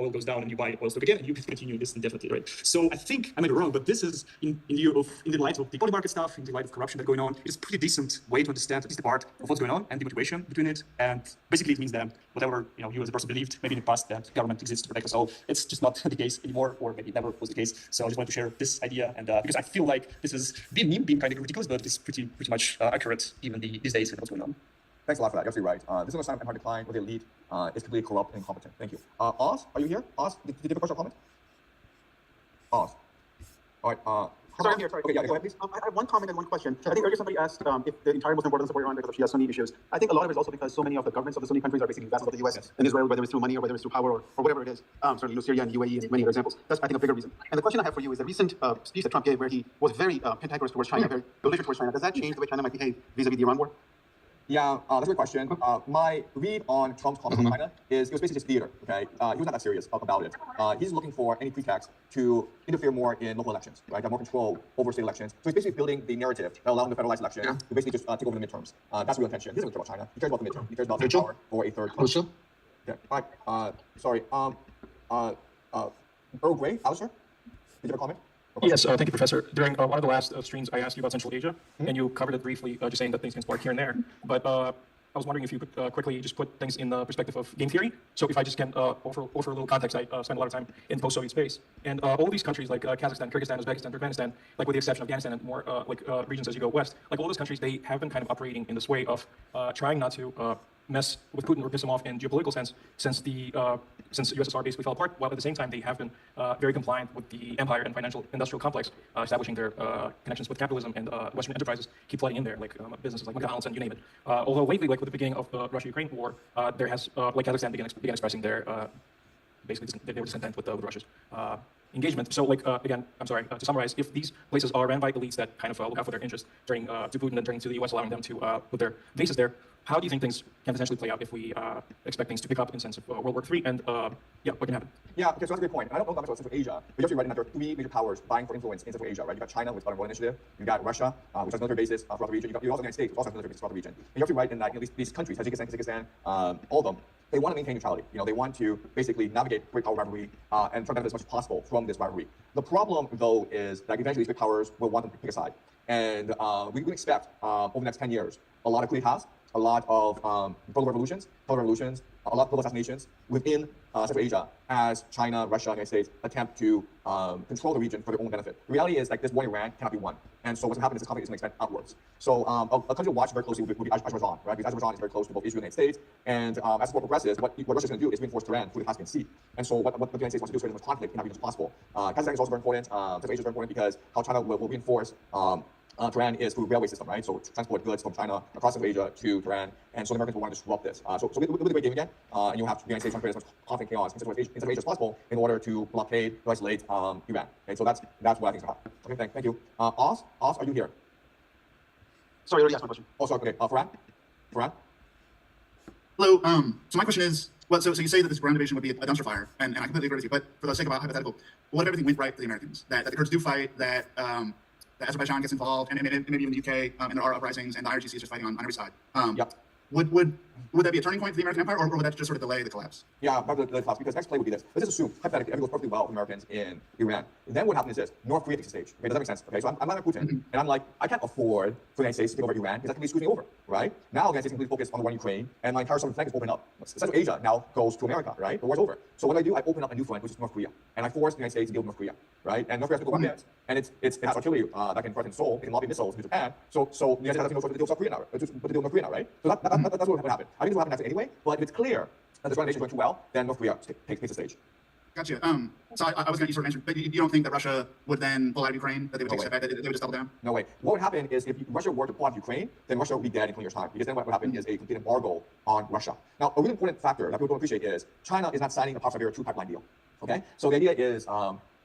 oil goes down and you buy oil stock again, and you continue this indefinitely, right? So I think I may be wrong, but this is in the light of the body market stuff, in the light of corruption that's going on, it's a pretty decent way to understand at least the part of what's going on and the motivation between it. And basically, it means that whatever you as a person believed maybe in the past that government exists to protect us all, it's just not the case anymore, or maybe it never was the case. So I just wanted to share this idea, and because I feel like this is being kind of ridiculous, but it's pretty much accurate even these days with what's going on. Thanks a lot for that. You're absolutely right. This is no sign of empire decline or the elite is completely corrupt and incompetent. Thank you. Oz, are you here? Oz, did you have a question or comment? Oz. All right. Sorry, I'm here. Sorry. Okay, yeah, go ahead, please. I have one comment and one question. I think earlier somebody asked if the entire Muslim world doesn't support Iran because of Shia-Sunni issues. I think a lot of it is also because so many of the governments of the Sunni countries are basically vassals of the U.S. and Israel, whether it's through money or whether it's through power or whatever it is. Certainly, Syria and UAE and many other examples. That's, I think, a bigger reason. And the question I have for you is the recent speech that Trump gave where he was very cantankerous towards China, very belligerent towards China. Does that change the way China might behave vis-a-vis the Iran war? Yeah, that's a good question. My read on Trump's comments on China is it was basically just theater, okay? He was not that serious about it. He's looking for any pretext to interfere more in local elections, right? Have more control over state elections. So he's basically building the narrative that allows him to federalize elections to basically just take over the midterms. That's the real intention. He doesn't care about China. He cares about the midterm. He cares about the power for a third country. Okay, all right. Sorry. Earl Grey, Alistair, did you have a comment? Yes, thank you, Professor. During one of the last streams, I asked you about Central Asia, and you covered it briefly, just saying that things can spark here and there. But I was wondering if you could quickly just put things in the perspective of game theory. So if I just can offer a little context, I spent a lot of time in post-Soviet space. And all these countries like Kazakhstan, Kyrgyzstan, Uzbekistan, Turkmenistan, like with the exception of Afghanistan and more regions as you go west, like all those countries, they have been kind of operating in this way of trying not to mess with Putin or piss him off in geopolitical sense since the USSR basically fell apart, while at the same time they have been very compliant with the empire and financial industrial complex, establishing their connections with capitalism, and Western enterprises keep flooding in there, like businesses like McDonald's and you name it. Although lately, like with the beginning of the Russia-Ukraine war, there has, like Kazakhstan began expressing their, basically they were discontent with Russia's engagement. So like, again, I'm sorry, to summarize, if these places are ran by elites that kind of look out for their interests during to Putin and during to the US, allowing them to put their bases there, how do you think things can potentially play out if we expect things to pick up in sense of World War III? And yeah, what can happen? Yeah, okay, so that's a great point. And I don't know that much about Central Asia, but you're actually right in that there are three major powers vying for influence in Central Asia, right? You've got China with Belt and Road Initiative, you've got Russia, which has military bases throughout the region, you also have the United States, which also has military bases throughout the region. And you're actually right in that these countries, Tajikistan, Kazakhstan, all of them, they want to maintain neutrality. They want to basically navigate great power rivalry and try to benefit as much as possible from this rivalry. The problem, though, is that eventually these great powers will want them to pick a side. And we can expect over the next 10 years a lot of coup d'etats, a lot of political revolutions, a lot of political assassinations within Central Asia as China, Russia, and the United States attempt to control the region for their own benefit. The reality is like this war in Iran cannot be won. And so what's going to happen is this conflict is going to expand outwards. So a country to watch very closely would be Azerbaijan, right? Because Azerbaijan is very close to both Israel and the United States. And as the war progresses, what Russia's going to do is reinforce Tehran through the Caspian Sea. And so what the United States wants to do is create as much conflict in that region as possible. Kazakhstan is also very important. Central Asia is very important because how China will reinforce Tehran is through railway system, right? So transport goods from China across Central Asia to Tehran, and so the Americans will want to disrupt this. So we'll be a great game again, and you'll have the United States trying to create as much conflict and chaos in Central Asia as possible in order to blockade, to isolate Iran. Okay, so that's what I think is happening. Okay, thank you. Oz, are you here? Sorry, I already asked my question. Oh, sorry. Okay, Farhan. Hello. So my question is, well, so you say that this ground invasion would be a dumpster fire, and I completely agree with you. But for the sake of a hypothetical, what if everything went right for the Americans? That the Kurds do fight, that Azerbaijan gets involved, and maybe even the UK, and there are uprisings, and the IRGC is just fighting on every side. Yep. Would that be a turning point for the American empire, or would that just sort of delay the collapse? Yeah, probably the collapse, because next play would be this. Let's just assume, hypothetically, everything goes perfectly well with Americans in Iran. Then what happens is this: North Korea takes the stage. Okay, does that make sense? Okay, so I'm not Putin, and I'm like, I can't afford for the United States to take over Iran because that can be screwing me over, right? Now the United States can really focus on the war in Ukraine, and my entire southern flank is open up. Central Asia now goes to America, right? The war's over. So what do? I open up a new front, which is North Korea, and I force the United States to deal with North Korea, right? And North Korea has to go weapons, and it has artillery that can threaten Seoul, it can lobby missiles to Japan. So the United States has no choice but to deal with South Korea now, but to deal with North Korea now, right? So that's what would happen. I think this will happen anyway. But if it's clear that this renovation is going too well, then North Korea takes the stage. Gotcha. So I was going to sort of answer, but you don't think that Russia would then pull out of Ukraine, that they would take a step back, that they would just double down? No way. What would happen is if Russia were to pull out of Ukraine, then Russia would be dead in 20 years' time. Because then what would happen is a complete embargo on Russia. Now, a really important factor that people don't appreciate is China is not signing a Power Siberia 2 pipeline deal. Okay? So the idea is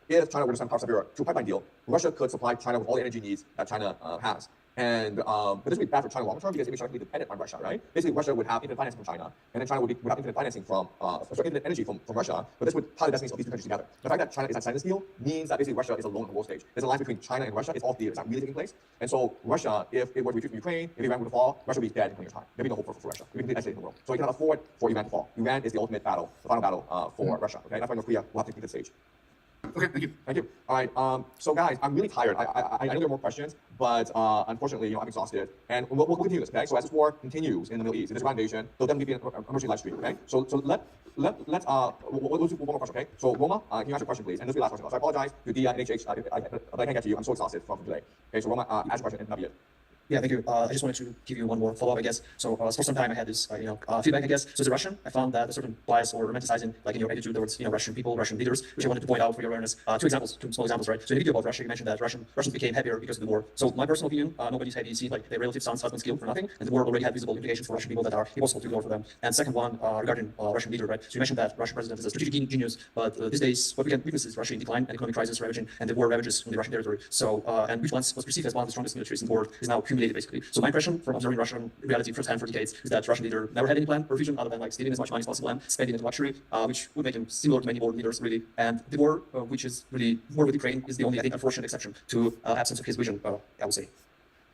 if China were to sign Power Siberia to a pipeline deal, Russia could supply China with all the energy needs that China has. And but this would be bad for China long term because it makes China completely dependent on Russia, right? Basically, Russia would have infinite financing from China, and then China would have infinite financing from, infinite energy from Russia. But this would tie the destinies of these two countries together. The fact that China is not signing this deal means that basically Russia is alone on the world stage. There's a line between China and Russia. It's all theater. It's not really taking place. And so Russia, if it were to retreat from Ukraine, if Iran were to fall, Russia would be dead in 20 years' time. There'd be no hope for Russia. It would be completely isolated in the world. So you cannot afford for Iran to fall. Iran is the ultimate battle, the final battle for Russia. Okay, that's why North Korea will have to take the stage. Okay, thank you. Thank you. All right. So guys, I'm really tired. I know there are more questions, but unfortunately, I'm exhausted. And we'll continue this. Okay. So as this war continues in the Middle East, if there's a ground invasion, there'll definitely be an emergency live stream. Okay. So let's we'll do one more question. Okay. So Roma, can you ask your question, please? And this will be the last question. So I apologize to Dia and HH, but I can't get to you. I'm so exhausted from today. Okay. So Roma, ask your question and that'll be it. Yeah, thank you. I just wanted to give you one more follow-up, I guess. So for some time I had this, feedback, I guess. So as a Russian, I found that a certain bias or romanticizing, like in your attitude towards, Russian people, Russian leaders, which I wanted to point out for your awareness. Two small examples, right? So in the video about Russia, you mentioned that Russians became happier because of the war. So my personal opinion, nobody's happy to see like their relative sons, husbands killed for nothing, and the war already had visible implications for Russian people that are impossible to ignore for them. And second one, regarding Russian leader, right? So you mentioned that Russian president is a strategic genius, but these days what we can witness is Russia in decline and economic crisis ravaging, and the war ravages on the Russian territory. So and which once was perceived as one of the strongest militaries in the world is now humiliated basically. So my impression from observing Russian reality firsthand for decades is that Russian leader never had any plan or vision other than like stealing as much money as possible and spending it in luxury, which would make him similar to many world leaders really. And the war, which is really war with Ukraine, is the only I think unfortunate exception to absence of his vision. I would say.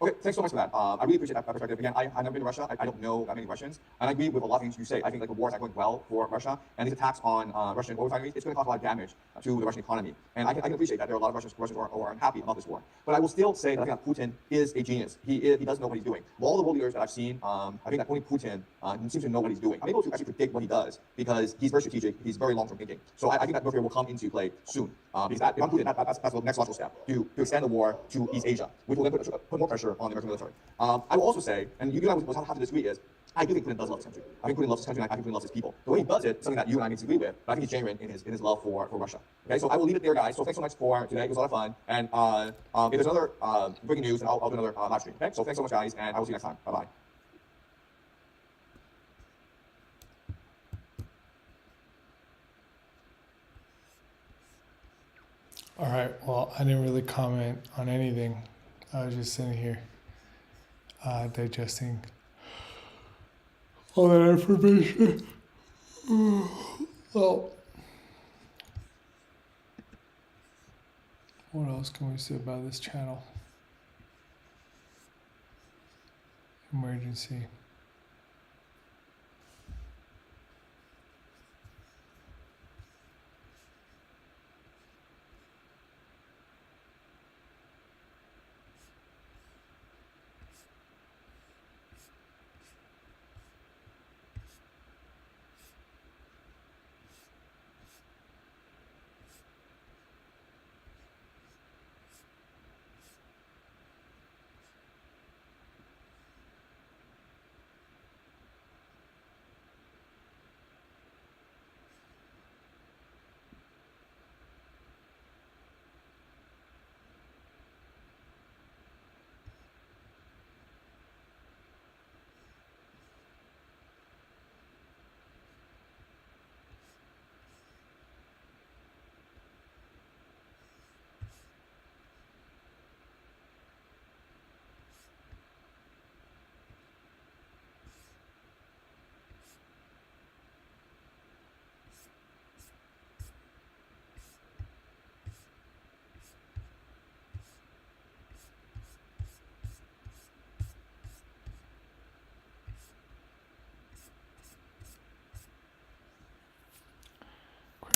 Okay, thanks so much for that. I really appreciate that perspective. Again, I've never been to Russia. I don't know that many Russians. And I agree with a lot of things you say. I think like the war is not going well for Russia. And these attacks on Russian oil refineries, it's going to cause a lot of damage to the Russian economy. And I can appreciate that there are a lot of Russians who are unhappy about this war. But I will still say that I think that Putin is a genius. He does know what he's doing. Of all the world leaders that I've seen, I think that only Putin seems to know what he's doing. I'm able to actually predict what he does because he's very strategic. He's very long-term thinking. So I think that North Korea will come into play soon. Because that, if I'm Putin, that's the next logical step to extend the war to East Asia, which will then put more pressure on the American military. I will also say, and you and I will have to disagree, is I do think Putin does love this country. I think Putin loves this country, and I think Putin loves his people. The way he does it is something that you and I can disagree with, but I think he's genuine in his love for Russia. Okay, so I will leave it there, guys. So thanks so much for today. It was a lot of fun. And if there's another breaking news, then I'll do another live stream. Okay, so thanks so much, guys, and I will see you next time. Bye-bye. All right, well, I didn't really comment on anything. I was just sitting here digesting all that information. Well, what else can we say about this channel? Emergency.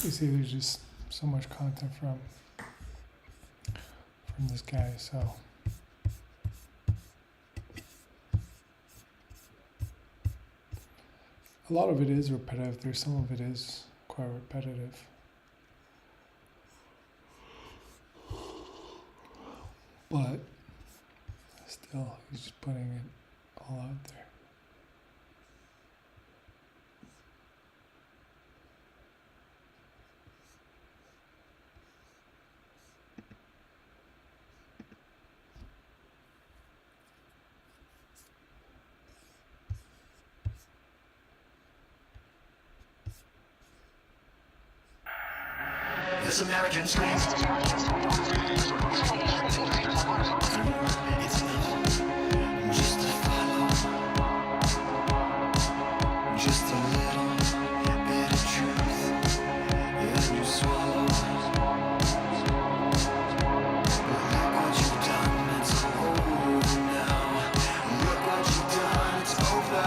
Crazy, there's just so much content from this guy, so a lot of it is repetitive. There's some of it is quite repetitive. But still, he's just putting it all out there. The this American scream. It's enough just to follow, just a little bit of truth, and you swallow. But look what you've done, it's over now. Look what you've done, it's over.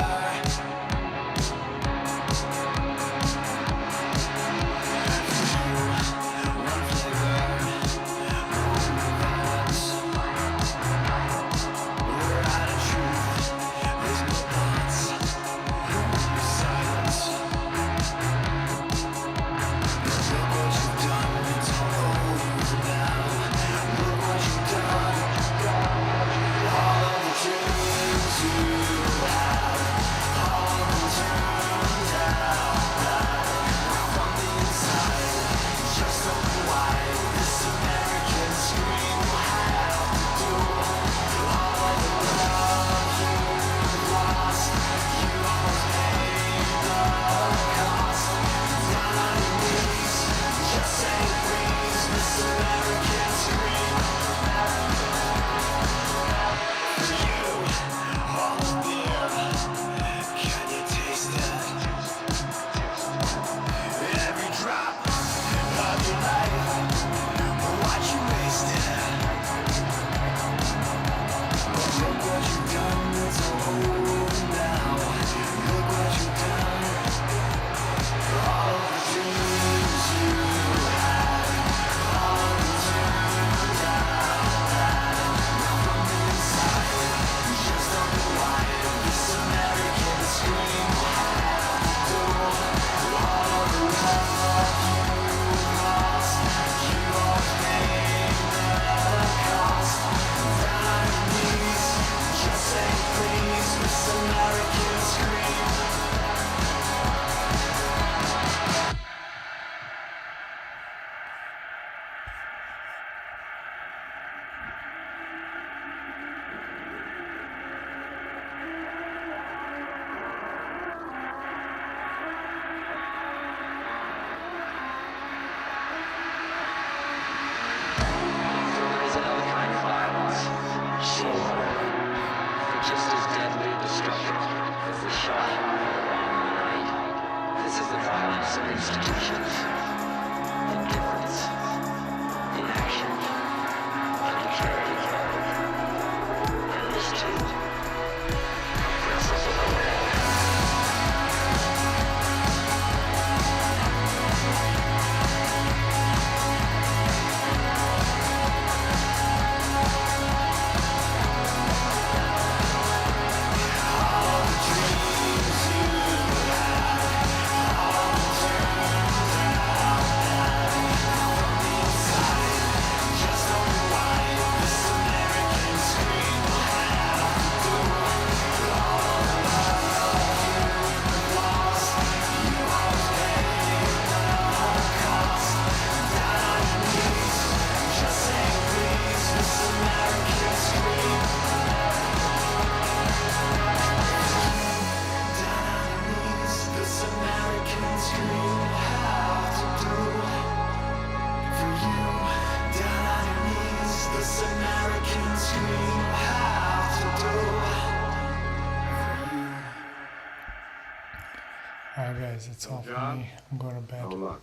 Alright guys, that's all for me. I'm going to bed. Well,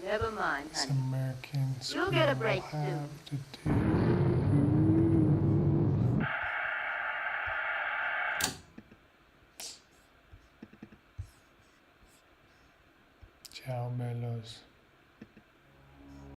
never mind, This honey. American You'll get a scream will break soon. have to do.